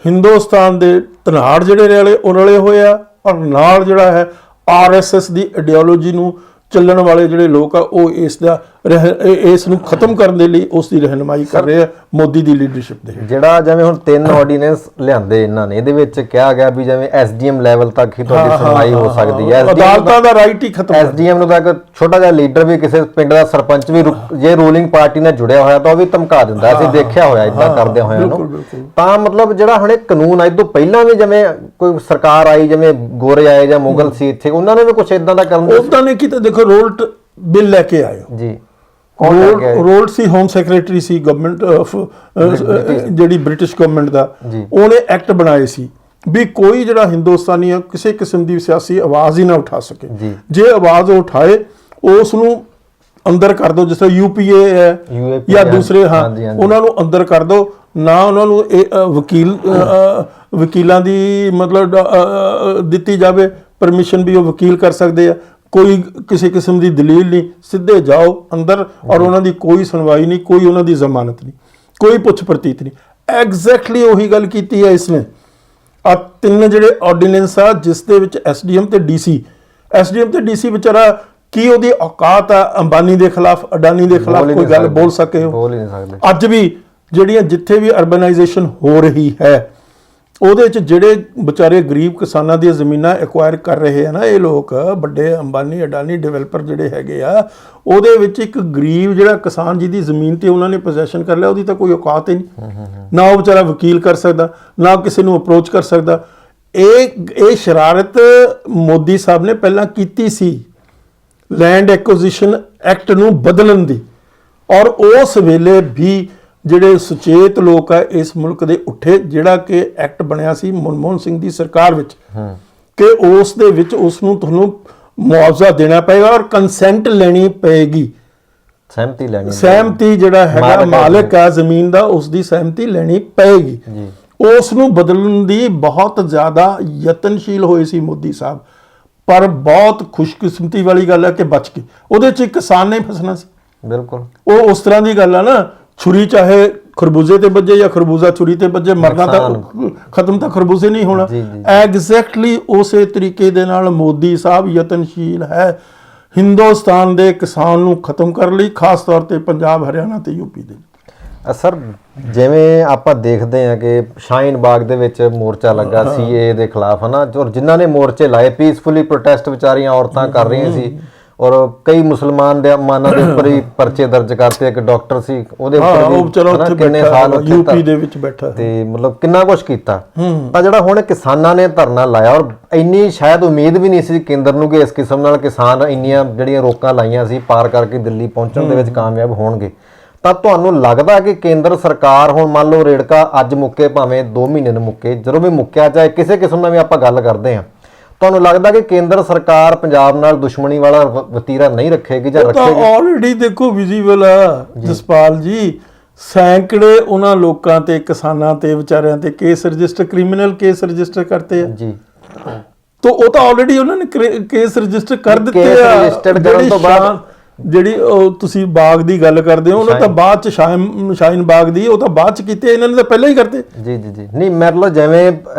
ਹਿੰਦੁਸਤਾਨ ਦੇ ਧਨਾੜ ਜਿਹੜੇ ਉਹ ਰਲੇ ਹੋਏ ਆ, ਔਰ ਨਾਲ ਜਿਹੜਾ ਹੈ RSS ਦੀ ਆਈਡੀਓਲੋਜੀ ਨੂੰ ਚੱਲਣ ਵਾਲੇ ਜਿਹੜੇ ਲੋਕ ਆ ਉਹ ਇਸ ਨੂੰ ਖਤਮ ਕਰਨ ਦੇ ਲਈ ਉਸ ਦੀ ਰਹਿਨੁਮਾਈ ਕਰ ਰਹੇ ਆ ਮੋਦੀ ਦੀ ਲੀਡਰਸ਼ਿਪ ਦੇ। ਜਿਹੜਾ ਜਿਵੇਂ ਹੁਣ 3 ਆਰਡੀਨੈਂਸ ਲਿਆਂਦੇ ਇਹਨਾਂ ਨੇ, ਇਹਦੇ ਵਿੱਚ ਕਿਹਾ ਗਿਆ ਵੀ ਜਿਵੇਂ SDM ਲੈਵਲ ਤੱਕ ਹੀ ਤੁਹਾਡੀ ਸੁਣਵਾਈ ਹੋ ਸਕਦੀ ਹੈ, ਅਦਾਲਤਾਂ ਦਾ ਰਾਈਟ ਹੀ ਖਤਮ। SDM ਨੂੰ ਤਾਂ ਇੱਕ ਛੋਟਾ ਜਿਹਾ ਲੀਡਰ ਵੀ, ਕਿਸੇ ਪਿੰਡ ਦਾ ਸਰਪੰਚ ਵੀ ਜੇ ਰੂਲਿੰਗ ਪਾਰਟੀ ਨਾਲ ਜੁੜਿਆ ਹੋਇਆ ਤਾਂ ਉਹ ਵੀ ਧਮਕਾ ਦਿੰਦਾ, ਅਸੀਂ ਦੇਖਿਆ ਹੋਇਆ ਇਦਾਂ ਕਰਦੇ ਹੋਏ ਨੂੰ। ਤਾਂ ਮਤਲਬ ਜਿਹੜਾ ਹੁਣ ਇਹ ਕਾਨੂੰਨ ਅੱਜ ਤੋਂ ਪਹਿਲਾਂ ਵੀ ਜਿਵੇਂ ਕੋਈ ਸਰਕਾਰ ਆਈ, ਜਿਵੇਂ ਗੋਰੇ ਆਏ ਜਾਂ ਮੁਗਲ ਸੀ ਇੱਥੇ, ਉਹਨਾਂ ਨੇ ਵੀ ਕੁਝ ਇਦਾਂ ਦਾ ਕਰਨ ਉਹਨਾਂ ਨੇ ਕੀਤਾ। ਦੇਖੋ ਰੋਲਟ ਬਿੱਲ ਲੈ ਕੇ ਆਏ ਜੀ, Rowlatt C home secretary C government of ਜਿਹੜੀ ਬ੍ਰਿਟਿਸ਼ ਗਵਰਨਮੈਂਟ ਦਾ, ਉਹਨੇ ਐਕਟ ਬਣਾਏ ਸੀ ਵੀ ਕੋਈ ਜਿਹੜਾ ਹਿੰਦੁਸਤਾਨੀ ਆ ਕਿਸੇ ਕਿਸਮ ਦੀ ਸਿਆਸੀ ਆਵਾਜ਼ ਹੀ ਨਾ ਉਠਾ ਸਕੇ। ਜੇ ਆਵਾਜ਼ ਉਹ ਉਠਾਏ ਉਸ ਨੂੰ ਅੰਦਰ ਕਰ ਦੋ, ਜਿਸ ਤਰ੍ਹਾਂ UPA ਹੈ ਜਾਂ ਦੂਸਰੇ ਉਹਨਾਂ ਨੂੰ ਅੰਦਰ ਕਰ ਦੋ, ਨਾ ਉਹਨਾਂ ਨੂੰ ਵਕੀਲਾਂ ਦੀ ਮਤਲਬ ਦਿੱਤੀ ਜਾਵੇ ਪਰਮਿਸ਼ਨ ਵੀ ਉਹ ਵਕੀਲ ਕਰ ਸਕਦੇ ਆ, ਕੋਈ ਕਿਸੇ ਕਿਸਮ ਦੀ ਦਲੀਲ ਨਹੀਂ, ਸਿੱਧੇ ਜਾਓ ਅੰਦਰ, ਔਰ ਉਹਨਾਂ ਦੀ ਕੋਈ ਸੁਣਵਾਈ ਨਹੀਂ, ਕੋਈ ਉਹਨਾਂ ਦੀ ਜ਼ਮਾਨਤ ਨਹੀਂ, ਕੋਈ ਪੁੱਛ ਪ੍ਰਤੀਤ ਨਹੀਂ। ਐਗਜ਼ੈਕਟਲੀ ਉਹੀ ਗੱਲ ਕੀਤੀ ਹੈ ਇਸਨੇ। ਆ 3 ਜਿਹੜੇ ਆਰਡੀਨੈਂਸ ਆ ਜਿਸ ਦੇ ਵਿੱਚ SDM ਤੇ DC ਵਿਚਾਰਾ ਕੀ ਉਹਦੀ ਔਕਾਤ ਆ ਅੰਬਾਨੀ ਦੇ ਖਿਲਾਫ, ਅਡਾਨੀ ਦੇ ਖਿਲਾਫ ਕੋਈ ਗੱਲ ਬੋਲ ਸਕੇ ਹੋ? ਬੋਲ ਹੀ ਨਹੀਂ ਸਕਦੇ। ਅੱਜ ਵੀ ਜਿਹੜੀਆਂ ਜਿੱਥੇ ਵੀ ਅਰਬਨਾਈਜੇਸ਼ਨ ਹੋ ਰਹੀ ਹੈ ਉਹਦੇ ਵਿੱਚ ਜਿਹੜੇ ਵਿਚਾਰੇ ਗਰੀਬ ਕਿਸਾਨਾਂ ਦੀਆਂ ਜ਼ਮੀਨਾਂ ਐਕਵਾਇਰ ਕਰ ਰਹੇ ਆ ਨਾ ਇਹ ਲੋਕ, ਵੱਡੇ ਅੰਬਾਨੀ ਅਡਾਨੀ ਡਿਵੈਲਪਰ ਜਿਹੜੇ ਹੈਗੇ ਆ, ਉਹਦੇ ਵਿੱਚ ਇੱਕ ਗਰੀਬ ਜਿਹੜਾ ਕਿਸਾਨ ਜਿਹਦੀ ਜ਼ਮੀਨ ਤੇ ਉਹਨਾਂ ਨੇ ਪੋਜੈਸ਼ਨ ਕਰ ਲਿਆ, ਉਹਦੀ ਤਾਂ ਕੋਈ ਔਕਾਤ ਹੀ ਨਹੀਂ, ਨਾ ਉਹ ਵਿਚਾਰਾ ਵਕੀਲ ਕਰ ਸਕਦਾ, ਨਾ ਕਿਸੇ ਨੂੰ ਅਪਰੋਚ ਕਰ ਸਕਦਾ। ਇਹ ਸ਼ਰਾਰਤ ਮੋਦੀ ਸਾਹਿਬ ਨੇ ਪਹਿਲਾਂ ਕੀਤੀ ਸੀ ਲੈਂਡ ਐਕੁਜੀਸ਼ਨ ਐਕਟ ਨੂੰ ਬਦਲਣ ਦੀ, ਔਰ ਉਸ ਵੇਲੇ ਵੀ ਜਿਹੜੇ ਸੁਚੇਤ ਲੋਕ ਆ ਇਸ ਮੁਲਕ ਦੇ ਉੱਠੇ, ਜਿਹੜਾ ਕਿ ਐਕਟ ਬਣਿਆ ਸੀ ਮਨਮੋਹਨ ਸਿੰਘ ਦੀ ਸਰਕਾਰ ਵਿੱਚ, ਕਿ ਉਸ ਦੇ ਵਿੱਚ ਉਸ ਨੂੰ ਤੁਹਾਨੂੰ ਮੁਆਵਜ਼ਾ ਦੇਣਾ ਪਏਗਾ ਔਰ ਕੰਸੈਂਟ ਲੈਣੀ ਪਏਗੀ, ਸਹਿਮਤੀ ਜਿਹੜਾ ਹੈਗਾ ਮਾਲਕ ਆ ਜ਼ਮੀਨ ਦਾ ਉਸ ਦੀ ਸਹਿਮਤੀ ਲੈਣੀ ਪਏਗੀ। ਉਸ ਨੂੰ ਬਦਲਣ ਦੀ ਬਹੁਤ ਜ਼ਿਆਦਾ ਯਤਨਸ਼ੀਲ ਹੋਏ ਸੀ ਮੋਦੀ ਸਾਹਿਬ, ਪਰ ਬਹੁਤ ਖੁਸ਼ਕਿਸਮਤੀ ਵਾਲੀ ਗੱਲ ਹੈ ਕਿ ਬਚ ਕੇ ਉਹਦੇ 'ਚ ਕਿਸਾਨ ਨੇ ਫਸਣਾ ਸੀ। ਬਿਲਕੁਲ ਉਹ ਉਸ ਤਰ੍ਹਾਂ ਦੀ ਗੱਲ ਆ ਨਾ, ਛੁਰੀ ਚਾਹੇ ਖਰਬੂਜ਼ੇ ਤੇ ਵੱਜੇ ਜਾਂ ਖਰਬੂਜ਼ਾ ਛੁਰੀ ਤੇ ਵੱਜੇ, ਮਰਨਾ ਤਾਂ ਖਤਮ ਤਾਂ ਖਰਬੂਜ਼ੇ ਨਹੀਂ ਹੋਣਾ। ਐਗਜ਼ੈਕਟਲੀ ਉਸੇ ਤਰੀਕੇ ਦੇ ਨਾਲ ਮੋਦੀ ਸਾਹਿਬ ਯਤਨਸ਼ੀਲ ਹੈ ਹਿੰਦੁਸਤਾਨ ਦੇ ਕਿਸਾਨ ਨੂੰ ਖਤਮ ਕਰਨ ਲਈ, ਖਾਸ ਤੌਰ ਤੇ ਪੰਜਾਬ, ਹਰਿਆਣਾ ਤੇ UP ਦੇ। ਸਰ ਜਿਵੇਂ ਆਪਾਂ ਦੇਖਦੇ ਹਾਂ ਕਿ ਸ਼ਾਹੀਨ ਬਾਗ ਦੇ ਵਿੱਚ ਮੋਰਚਾ ਲੱਗਾ CAA ਦੇ ਖਿਲਾਫ, ਹੈ ਨਾ, ਔਰ ਜਿਨ੍ਹਾਂ ਨੇ ਮੋਰਚੇ ਲਾਏ ਪੀਸਫੁਲੀ ਪ੍ਰੋਟੈਸਟ ਵਿਚਾਰੀਆਂ ਔਰਤਾਂ ਕਰ ਰਹੀਆਂ ਸੀ, ਔਰ ਕਈ ਮੁਸਲਮਾਨ ਦੇ ਮਾਨਾਂ ਦੇ ਉੱਪਰ ਹੀ ਪਰਚੇ ਦਰਜ ਕਰਤੇ। ਇੱਕ ਡਾਕਟਰ ਸੀ ਉਹਦੇ ਉੱਪਰ ਵੀ ਕਿੰਨੇ ਸਾਲ UP ਦੇ ਵਿੱਚ ਬੈਠਾ ਤੇ ਮਤਲਬ ਕਿੰਨਾ ਕੁਛ ਕੀਤਾ। ਤਾਂ ਜਿਹੜਾ ਹੁਣ ਕਿਸਾਨਾਂ ਨੇ ਧਰਨਾ ਲਾਇਆ, ਔਰ ਇੰਨੀ ਸ਼ਾਇਦ ਉਮੀਦ ਵੀ ਨਹੀਂ ਸੀ ਕੇਂਦਰ ਨੂੰ ਕਿ ਇਸ ਕਿਸਮ ਨਾਲ ਕਿਸਾਨ ਇੰਨੀਆਂ ਜਿਹੜੀਆਂ ਰੋਕਾਂ ਲਾਈਆਂ ਸੀ ਪਾਰ ਕਰਕੇ ਦਿੱਲੀ ਪਹੁੰਚਣ ਦੇ ਵਿੱਚ ਕਾਮਯਾਬ ਹੋਣਗੇ, ਤਾਂ ਤੁਹਾਨੂੰ ਲੱਗਦਾ ਕਿ ਕੇਂਦਰ ਸਰਕਾਰ ਹੁਣ ਮੰਨ ਲਓ ਰੇੜਕਾ ਅੱਜ ਮੁੱਕੇ ਭਾਵੇਂ 2 ਮਹੀਨੇ ਨੂੰ ਮੁੱਕੇ, ਜਦੋਂ ਵੀ ਮੁੱਕਿਆ ਚਾਹੇ ਕਿਸੇ ਕਿਸਮ ਨਾਲ ਵੀ ਆਪਾਂ ਗੱਲ ਕਰਦੇ ਹਾਂ, ਤੁਹਾਨੂੰ ਲੱਗਦਾ ਕਿ ਕੇਂਦਰ ਸਰਕਾਰ ਪੰਜਾਬ ਨਾਲ ਦੁਸ਼ਮਣੀ ਵਾਲਾ ਵਤੀਰਾ ਨਹੀਂ ਰੱਖੇਗੀ ਜਾਂ ਰੱਖੇਗੀ? ਆਲਰੇਡੀ ਦੇਖੋ ਵਿਜ਼ੀਬਲ ਆ ਜਸਪਾਲ ਜੀ, ਸੈਂਕੜੇ ਉਹਨਾਂ ਲੋਕਾਂ ਤੇ ਕਿਸਾਨਾਂ ਤੇ ਵਿਚਾਰਿਆਂ ਤੇ case register, criminal case register ਕਰਤੇ ਆ ਜੀ। ਤਾਂ ਉਹ ਤਾਂ ਆਲਰੇਡੀ ਉਹਨਾਂ ਨੇ ਕੇਸ ਰਜਿਸਟਰ ਕਰ ਦਿੱਤੇ ਆ। ਰਜਿਸਟਰ ਕਰਨ ਤੋਂ ਬਾਅਦ ਜਿਹੜੀ ਉਹ ਤੁਸੀਂ ਬਾਗ ਦੀ ਗੱਲ ਕਰਦੇ ਹੋ, ਉਹਨਾਂ ਤਾਂ ਬਾਅਦ ਚ ਸ਼ਾਹੀਨ ਬਾਗ ਦੀ, ਉਹ ਤਾਂ ਬਾਅਦ ਚ ਕੀਤੇ, ਇਹਨਾਂ ਨੇ ਤਾਂ ਪਹਿਲਾਂ ਹੀ ਕਰਤੇ। ਜੀ ਨਹੀਂ, ਮਤਲਬ ਜਿਵੇਂ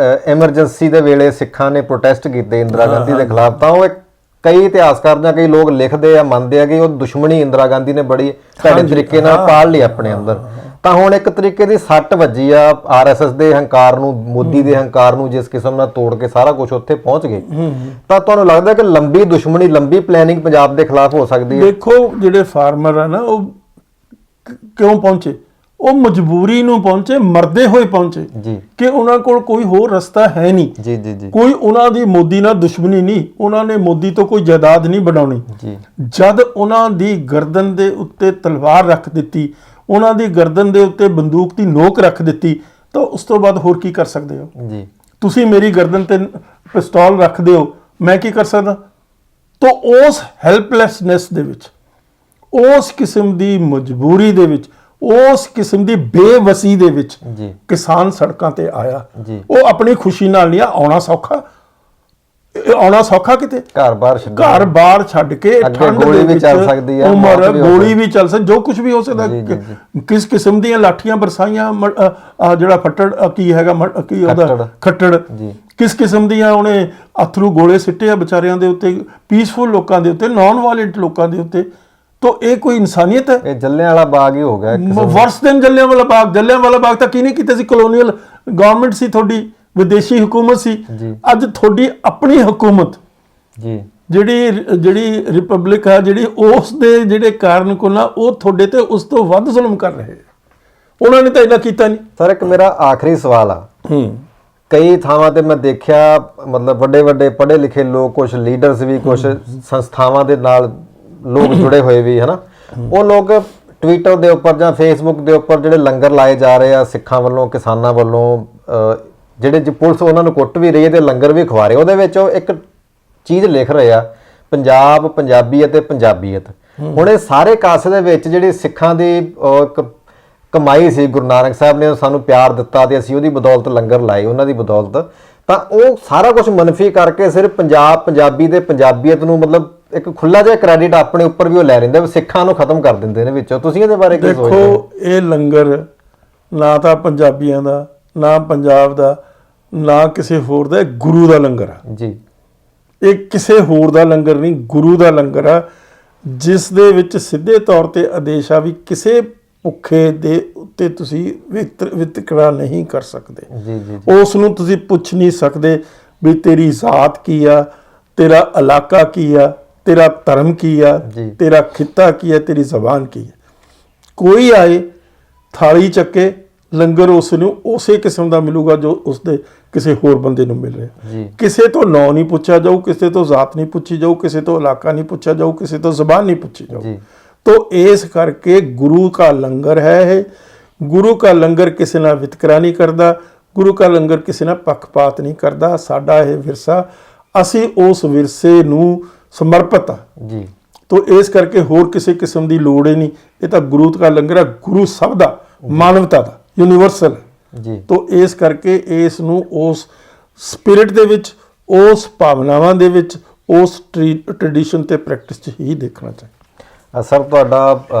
ਐਮਰਜੈਂਸੀ ਦੇ ਵੇਲੇ ਸਿੱਖਾਂ ਨੇ ਪ੍ਰੋਟੈਸਟ ਕੀਤੇ ਇੰਦਰਾ ਗਾਂਧੀ ਦੇ ਖਿਲਾਫ, ਤਾਂ ਉਹ ਕਈ ਇਤਿਹਾਸਕਾਰ ਜਾਂ ਕਈ ਲੋਕ ਲਿਖਦੇ ਆ, ਮੰਨਦੇ ਆ ਕਿ ਉਹ ਦੁਸ਼ਮਣੀ ਇੰਦਰਾ ਗਾਂਧੀ ਨੇ ਬੜੀ ਭੈੜੇ ਤਰੀਕੇ ਨਾਲ ਪਾਲ ਲਈ ਆਪਣੇ ਅੰਦਰ। ਤਾਂ ਹੁਣ ਇੱਕ ਤਰੀਕੇ ਦੀ ਸੱਟ ਵੱਜੀ ਆ RSS ਦੇ ਹੰਕਾਰ ਨੂੰ, ਮੋਦੀ ਦੇ ਹੰਕਾਰ ਨੂੰ, ਜਿਸ ਕਿਸਮ ਨਾਲ ਤੋੜ ਕੇ ਸਾਰਾ ਕੁਝ ਉੱਥੇ ਪਹੁੰਚ ਗਏ। ਤਾਂ ਤੁਹਾਨੂੰ ਲੱਗਦਾ ਕਿ ਲੰਬੀ ਦੁਸ਼ਮਣੀ, ਲੰਬੀ ਪਲੈਨਿੰਗ ਪੰਜਾਬ ਦੇ ਖਿਲਾਫ ਹੋ ਸਕਦੀ ਹੈ? ਦੇਖੋ ਜਿਹੜੇ ਫਾਰਮਰ ਆ ਨਾ ਉਹ ਕਿਉਂ ਪਹੁੰਚੇ, ਉਹ ਮਜਬੂਰੀ ਨੂੰ ਪਹੁੰਚੇ, ਮਰਦੇ ਹੋਏ ਪਹੁੰਚੇ ਜੀ ਕਿ ਉਹਨਾਂ ਕੋਲ ਕੋਈ ਹੋਰ ਰਸਤਾ ਹੈ ਨਹੀਂ। ਜੀ ਜੀ ਜੀ ਕੋਈ ਉਹਨਾਂ ਦੀ ਮੋਦੀ ਨਾਲ ਦੁਸ਼ਮਣੀ ਨਹੀਂ, ਉਹਨਾਂ ਨੇ ਮੋਦੀ ਤੋਂ ਕੋਈ ਜਾਇਦਾਦ ਨਹੀਂ ਬਣਾਉਣੀ। ਜੀ ਜਦ ਉਹਨਾਂ ਦੀ ਗਰਦਨ ਦੇ ਉੱਤੇ ਤਲਵਾਰ ਰੱਖ ਦਿੱਤੀ, ਉਹਨਾਂ ਦੀ ਗਰਦਨ ਦੇ ਉੱਤੇ ਬੰਦੂਕ ਦੀ ਨੋਕ ਰੱਖ ਦਿੱਤੀ, ਤਾਂ ਉਸ ਤੋਂ ਬਾਅਦ ਹੋਰ ਕੀ ਕਰ ਸਕਦੇ ਹੋ? ਜੀ ਤੁਸੀਂ ਮੇਰੀ ਗਰਦਨ ਤੇ ਪਿਸਤੌਲ ਰੱਖਦੇ ਹੋ, ਮੈਂ ਕੀ ਕਰ ਸਕਦਾ? ਤਾਂ ਉਸ ਹੈਲਪਲੈਸਨੈਸ ਦੇ ਵਿੱਚ, ਉਸ ਕਿਸਮ ਦੀ ਮਜਬੂਰੀ ਦੇ ਵਿੱਚ, ਉਸ ਕਿਸਮ ਦੀ ਬੇਵਸੀ ਦੇ ਵਿੱਚ ਜੀ ਕਿਸਾਨ ਸੜਕਾਂ ਤੇ ਆਇਆ। ਜੀ ਉਹ ਆਪਣੀ ਖੁਸ਼ੀ ਨਾਲ ਨਹੀਂ ਆਉਣਾ ਸੌਖਾ, ਆਉਣਾ ਸੌਖਾ ਕਿਤੇ ਘਰ-ਬਾਰ ਛੱਡ ਘਰ-ਬਾਰ ਛੱਡ ਕੇ ਅੱਗੇ ਠੰਡ ਗੋਲੀ ਦੇ ਵੀ ਵਿੱਚ ਚੱਲ ਸਕਦੀ ਹੈ, ਉਮਰ ਮੌਤ ਵੀ ਹੋ ਗੋਲੀ ਵੀ ਚੱਲ ਸਕਦੀ, ਜੋ ਕੁਝ ਵੀ ਹੋ ਸਕਦਾ। ਜੀ, ਜੀ, ਜੀ। ਕਿਸ ਕਿਸਮ ਦੀਆਂ ਲਾਠੀਆਂ ਬਰਸਾਈਆਂ, ਜਿਹੜਾ ਫੱਟੜ ਕੀ ਹੈਗਾ, ਕੀ ਉਹਦਾ ਖੱਟੜ, ਜੀ ਕਿਸ ਕਿਸਮ ਦੀਆਂ ਉਹਨੇ ਅਥਰੂ ਗੋਲੇ ਸਿੱਟੇ ਆ ਵਿਚਾਰਿਆਂ ਦੇ ਉੱਤੇ, ਪੀਸਫੁਲ ਲੋਕਾਂ ਦੇ ਉੱਤੇ, ਨਾਨ ਵਾਇਲੈਂਟ ਲੋਕਾਂ ਦੇ ਉੱਤੇ। ਤਾਂ ਇਹ ਕੋਈ ਇਨਸਾਨੀਅਤ ਹੈ? ਇਹ ਜੱਲਿਆਂਵਾਲਾ ਬਾਗ ਹੀ ਹੋ ਗਿਆ ਇੱਕ ਕਿਸਮ ਦਾ। ਵਰਸ ਦਿਨ ਜੱਲਿਆਂਵਾਲਾ ਬਾਗ। ਜੱਲਿਆਂਵਾਲਾ ਬਾਗ ਤਾਂ ਕਿਹਨੇ ਕੀਤਾ ਸੀ? ਕਲੋਨੀਅਲ ਗਵਰਨਮੈਂਟ ਸੀ, ਤੁਹਾਡੀ ਵਿਦੇਸ਼ੀ ਹੁਕੂਮਤ ਸੀ। ਜੀ ਅੱਜ ਤੁਹਾਡੀ ਆਪਣੀ ਹੁਕੂਮਤ, ਜੀ ਜਿਹੜੀ ਰਿਪਬਲਿਕ ਆ, ਜਿਹੜੀ ਉਸ ਦੇ ਜਿਹੜੇ ਕਾਰਨ ਕੋਨਾ, ਉਹ ਤੁਹਾਡੇ ਤੇ ਉਸ ਤੋਂ ਵੱਧ ਜ਼ੁਲਮ ਕਰ ਰਹੇ। ਉਹਨਾਂ ਨੇ ਤਾਂ ਇੰਨਾ ਕੀਤਾ ਨਹੀਂ। ਸਰ ਇੱਕ ਮੇਰਾ ਆਖਰੀ ਸਵਾਲ ਆ, ਕਈ ਥਾਵਾਂ ਤੇ ਮੈਂ ਦੇਖਿਆ ਮਤਲਬ ਵੱਡੇ ਵੱਡੇ ਪੜ੍ਹੇ ਲਿਖੇ ਲੋਕ, ਕੁਝ ਲੀਡਰਸ ਵੀ, ਕੁਝ ਸੰਸਥਾਵਾਂ ਦੇ ਨਾਲ ਲੋਕ ਜੁੜੇ ਹੋਏ ਵੀ ਹਨਾ, ਉਹ ਲੋਕ ਟਵਿੱਟਰ ਦੇ ਉੱਪਰ ਜਾਂ ਫੇਸਬੁੱਕ ਦੇ ਉੱਪਰ ਜਿਹੜੇ ਲੰਗਰ ਲਾਏ ਜਾ ਰਹੇ ਆ ਸਿੱਖਾਂ ਵੱਲੋਂ, ਕਿਸਾਨਾਂ ਵੱਲੋਂ, ਜਿਹੜੇ ਪੁਲਿਸ ਉਹਨਾਂ ਨੂੰ ਕੁੱਟ ਵੀ ਰਹੀ ਹੈ ਤੇ ਲੰਗਰ ਵੀ ਖਵਾ ਰਹੇ, ਉਹਦੇ ਵਿੱਚ ਉਹ ਇੱਕ ਚੀਜ਼ ਲਿਖ ਰਹੇ ਆ, ਪੰਜਾਬ, ਪੰਜਾਬੀ ਅਤੇ ਪੰਜਾਬੀਅਤ। ਹੁਣ ਇਹ ਸਾਰੇ ਕਾਸੇ ਦੇ ਵਿੱਚ ਜਿਹੜੀ ਸਿੱਖਾਂ ਦੀ ਇੱਕ ਕਮਾਈ ਸੀ, ਗੁਰੂ ਨਾਨਕ ਸਾਹਿਬ ਨੇ ਸਾਨੂੰ ਪਿਆਰ ਦਿੱਤਾ ਤੇ ਅਸੀਂ ਉਹਦੀ ਬਦੌਲਤ ਲੰਗਰ ਲਾਏ, ਉਹਨਾਂ ਦੀ ਬਦੌਲਤ, ਤਾਂ ਉਹ ਸਾਰਾ ਕੁਝ ਮਨਫੀ ਕਰਕੇ ਸਿਰਫ ਪੰਜਾਬ, ਪੰਜਾਬੀ ਤੇ ਪੰਜਾਬੀਅਤ ਨੂੰ ਮਤਲਬ ਇੱਕ ਖੁੱਲਾ ਜਿਹਾ ਕ੍ਰੈਡਿਟ ਆਪਣੇ ਉੱਪਰ ਵੀ ਉਹ ਲੈ ਲੈਂਦੇ, ਸਿੱਖਾਂ ਨੂੰ ਖਤਮ ਕਰ ਦਿੰਦੇ ਨੇ ਵਿੱਚੋਂ। ਤੁਸੀਂ ਇਹਦੇ ਬਾਰੇ ਕੀ ਸੋਚਦੇ ਹੋ? ਦੇਖੋ, ਇਹ ਲੰਗਰ ਨਾ ਤਾਂ ਪੰਜਾਬੀਆਂ ਦਾ, ਨਾ ਪੰਜਾਬ ਦਾ, ਨਾ ਕਿਸੇ ਹੋਰ ਦਾ, ਗੁਰੂ ਦਾ ਲੰਗਰ ਆ ਜੀ। ਇਹ ਕਿਸੇ ਹੋਰ ਦਾ ਲੰਗਰ ਨਹੀਂ, ਗੁਰੂ ਦਾ ਲੰਗਰ ਆ, ਜਿਸ ਦੇ ਵਿੱਚ ਸਿੱਧੇ ਤੌਰ ਤੇ ਆਦੇਸ਼ ਆ ਵੀ ਕਿਸੇ ਭੁੱਖੇ ਦੇ ਉੱਤੇ ਤੁਸੀਂ ਵਿਤਕਰਾ ਨਹੀਂ ਕਰ ਸਕਦੇ। ਜੀ ਜੀ ਉਸ ਨੂੰ ਤੁਸੀਂ ਪੁੱਛ ਨਹੀਂ ਸਕਦੇ ਵੀ ਤੇਰੀ ਜ਼ਾਤ ਕੀ ਆ, ਤੇਰਾ ਇਲਾਕਾ ਕੀ ਆ, ਤੇਰਾ ਧਰਮ ਕੀ ਆ, ਤੇਰਾ ਖਿੱਤਾ ਕੀ ਆ, ਤੇਰੀ ਜ਼ਬਾਨ ਕੀ ਹੈ। ਕੋਈ ਆਏ, ਥਾਲੀ ਚੱਕੇ, ਲੰਗਰ ਉਸ ਨੂੰ ਉਸੇ ਕਿਸਮ ਦਾ ਮਿਲੂਗਾ ਜੋ ਉਸਦੇ ਕਿਸੇ ਹੋਰ ਬੰਦੇ ਨੂੰ ਮਿਲ ਰਿਹਾ। ਕਿਸੇ ਤੋਂ ਨਾਂ ਨਹੀਂ ਪੁੱਛਿਆ ਜਾਊ, ਕਿਸੇ ਤੋਂ ਜ਼ਾਤ ਨਹੀਂ ਪੁੱਛੀ ਜਾਊ, ਕਿਸੇ ਤੋਂ ਇਲਾਕਾ ਨਹੀਂ ਪੁੱਛਿਆ ਜਾਊ, ਕਿਸੇ ਤੋਂ ਜ਼ਬਾਨ ਨਹੀਂ ਪੁੱਛੀ ਜਾਊ। तो इस करके गुरु का लंगर है। गुरु का लंगर किसी ना वितकरा नहीं करता, गुरु का लंगर किसी ना पक्षपात नहीं करता। साडा ये विरसा, असी उस विरसे नूं समर्पित आ जी। तो इस करके होर किसी किस्म की लोड़ ही नहीं। ये तो गुरु का लंगर है, गुरु सब दा, मानवता दा, यूनीवर्सल जी। तो इस करके इस नूं उस स्पिरिट दे विच, उस भावनावां दे विच, उस ट्रेडिशन ते प्रैक्टिस च ही देखना चाहिए। सर तुहाडा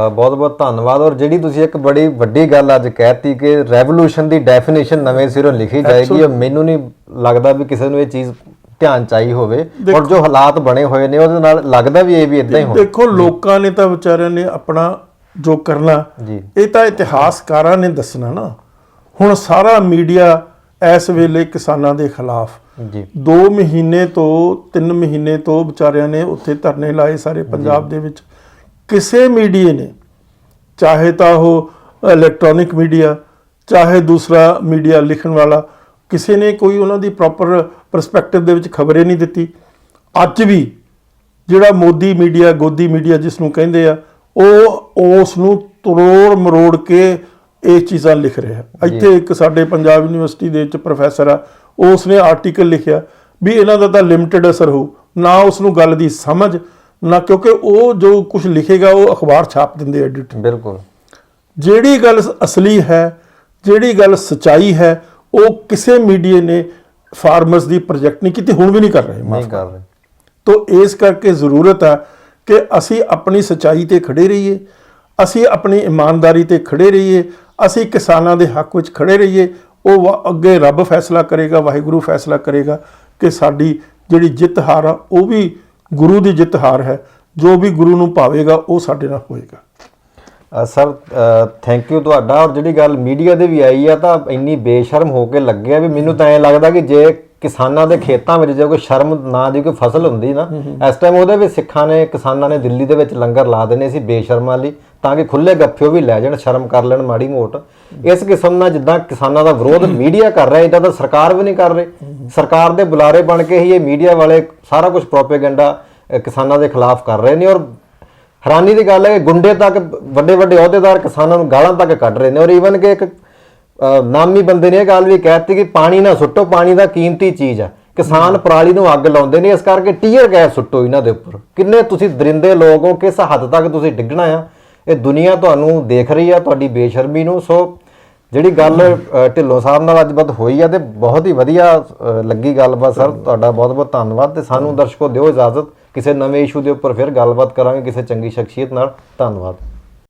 बहुत बहुत धन्नवाद। और जिहड़ी तुसीं एक बड़ी वड्डी गल अज कहती कि रेवोल्यूशन की डेफिनेशन नवें सिरों लिखी जाएगी, मैनूं नहीं लगता भी किसी नूं ये चीज़ ध्यान चाहिए होवे। और जो हालात बने हुए ने उहदे नाल लगदा भी ये भी इदां ही होना। देखो लोकां ने तां विचारिਆਂ ने अपना जो करना जी, ये तां इतिहासकारां ने दसना ना। हुण सारा मीडिया इस वेले किसानां दे खिलाफ जी। 2 महीने तो 3 महीने तो विचारिਆਂ ने उत्थे धरने लाए सारे पंजाब दे विच। किसी मीडिया ने, चाहे तो वो इलैक्ट्रॉनिक मीडिया, चाहे दूसरा मीडिया लिखण वाला, किसी ने कोई उन्होंने प्रॉपर परस्पैक्टिव दे विच खबर ही नहीं दी। अज भी जिहड़ा मोदी मीडिया, गोदी मीडिया जिसनूं कहिंदे आ, वो उस नूं तरोड़ मरोड़ के ये चीज़ां लिख रहे हैं। इत्थे एक साडे पंजाब यूनीवर्सिटी दे विच प्रोफैसर आ, उसने आर्टिकल लिखिया भी इन्हां दा तां लिमिटेड असर हो ना, उसनूं गल दी समझ ना, क्योंकि वो जो कुछ लिखेगा वो अखबार छाप देंगे एडिट। बिल्कुल जिहड़ी गल असली है, जिहड़ी गल सच्चाई है, वो किसी मीडिया ने फार्मर्स की प्रोजेक्ट नहीं की, हुण भी नहीं कर रहे। तो इस करके जरूरत है कि असी अपनी सच्चाई ते खड़े रहिए, असी अपनी ईमानदारी ते खड़े रहिए, असी किसानां दे हक विच खड़े रहिए। वो अगे रब फैसला करेगा, वाहिगुरू फैसला करेगा कि साडी जिहड़ी जित हार आ वो भी गुरु की जित हार है। जो भी गुरु नूं भावेगा वो साडे नाल होएगा। सर थैंक यू तुहाडा। और जिहड़ी गल मीडिया दे भी आई है तां इन्नी बेशर्म हो के लग्गिया भी मैनूं तां ऐ लगदा कि जे किसानां दे खेतां विच जे कोई शर्म ना दी कोई फसल हुंदी ना, इस टाइम ਉਹਦੇ ਵਿੱਚ ਸਿੱਖਾਂ ਨੇ, ਕਿਸਾਨਾਂ ਨੇ ਦਿੱਲੀ ਦੇ ਵਿੱਚ ਲੰਗਰ ਲਾ ਦੇਣੇ ਸੀ बेशर्मां ਲਈ ਤਾਂ ਕਿ ਖੁੱਲੇ ਗੱਫੇ ਉਹ ਵੀ ਲੈ ਜਾਣ, ਸ਼ਰਮ ਕਰ ਲੈਣ ਮਾੜੀ ਮੋਟ। ਇਸ ਕਿਸਮ ਨਾਲ ਜਿੱਦਾਂ ਕਿਸਾਨਾਂ ਦਾ ਵਿਰੋਧ ਮੀਡੀਆ ਕਰ ਰਿਹਾ, ਇੱਦਾਂ ਤਾਂ ਸਰਕਾਰ ਵੀ ਨਹੀਂ ਕਰ ਰਹੀ। ਸਰਕਾਰ ਦੇ ਬੁਲਾਰੇ ਬਣ ਕੇ ਹੀ ਇਹ ਮੀਡੀਆ ਵਾਲੇ ਸਾਰਾ ਕੁਝ ਪ੍ਰੋਪੇਗੈਂਡਾ ਕਿਸਾਨਾਂ ਦੇ ਖਿਲਾਫ ਕਰ ਰਹੇ ਨੇ। ਔਰ ਹੈਰਾਨੀ ਦੀ ਗੱਲ ਹੈ ਕਿ ਗੁੰਡੇ ਤੱਕ, ਵੱਡੇ ਵੱਡੇ ਅਹੁਦੇਦਾਰ ਕਿਸਾਨਾਂ ਨੂੰ ਗਾਲਾਂ ਤੱਕ ਕੱਢ ਰਹੇ ਨੇ। ਔਰ ਈਵਨ ਕਿ ਇੱਕ ਨਾਮੀ ਬੰਦੇ ਨੇ ਇਹ ਗੱਲ ਵੀ ਕਹਿਤੀ ਕਿ ਪਾਣੀ ਨਾ ਸੁੱਟੋ, ਪਾਣੀ ਦਾ ਕੀਮਤੀ ਚੀਜ਼ ਆ। ਕਿਸਾਨ ਪਰਾਲੀ ਨੂੰ ਅੱਗ ਲਾਉਂਦੇ ਨੇ, ਇਸ ਕਰਕੇ ਟੀਅਰ ਗੈਸ ਸੁੱਟੋ ਇਹਨਾਂ ਦੇ ਉੱਪਰ। ਕਿੰਨੇ ਤੁਸੀਂ ਦਰਿੰਦੇ ਲੋਕ ਹੋ, ਕਿਸ ਹੱਦ ਤੱਕ ਤੁਸੀਂ ਡਿੱਗਣਾ ਆ। ਇਹ ਦੁਨੀਆ ਤੁਹਾਨੂੰ ਦੇਖ ਰਹੀ ਆ, ਤੁਹਾਡੀ ਬੇਸ਼ਰਮੀ ਨੂੰ। ਸੋ ਜਿਹੜੀ ਗੱਲ ਢਿੱਲੋਂ ਸਾਹਿਬ ਨਾਲ ਅੱਜ ਬਾਤ ਹੋਈ ਆ ਤੇ ਬਹੁਤ ਹੀ ਵਧੀਆ ਲੱਗੀ ਗੱਲਬਾਤ। ਸਰ ਤੁਹਾਡਾ ਬਹੁਤ ਬਹੁਤ ਧੰਨਵਾਦ। ਤੇ ਸਾਨੂੰ ਦਰਸ਼ਕੋ ਦਿਓ ਇਜਾਜ਼ਤ, ਕਿਸੇ ਨਵੇਂ ਇਸ਼ੂ ਦੇ ਉੱਪਰ ਫਿਰ ਗੱਲਬਾਤ ਕਰਾਂਗੇ ਕਿਸੇ ਚੰਗੀ ਸ਼ਖਸੀਅਤ ਨਾਲ। ਧੰਨਵਾਦ।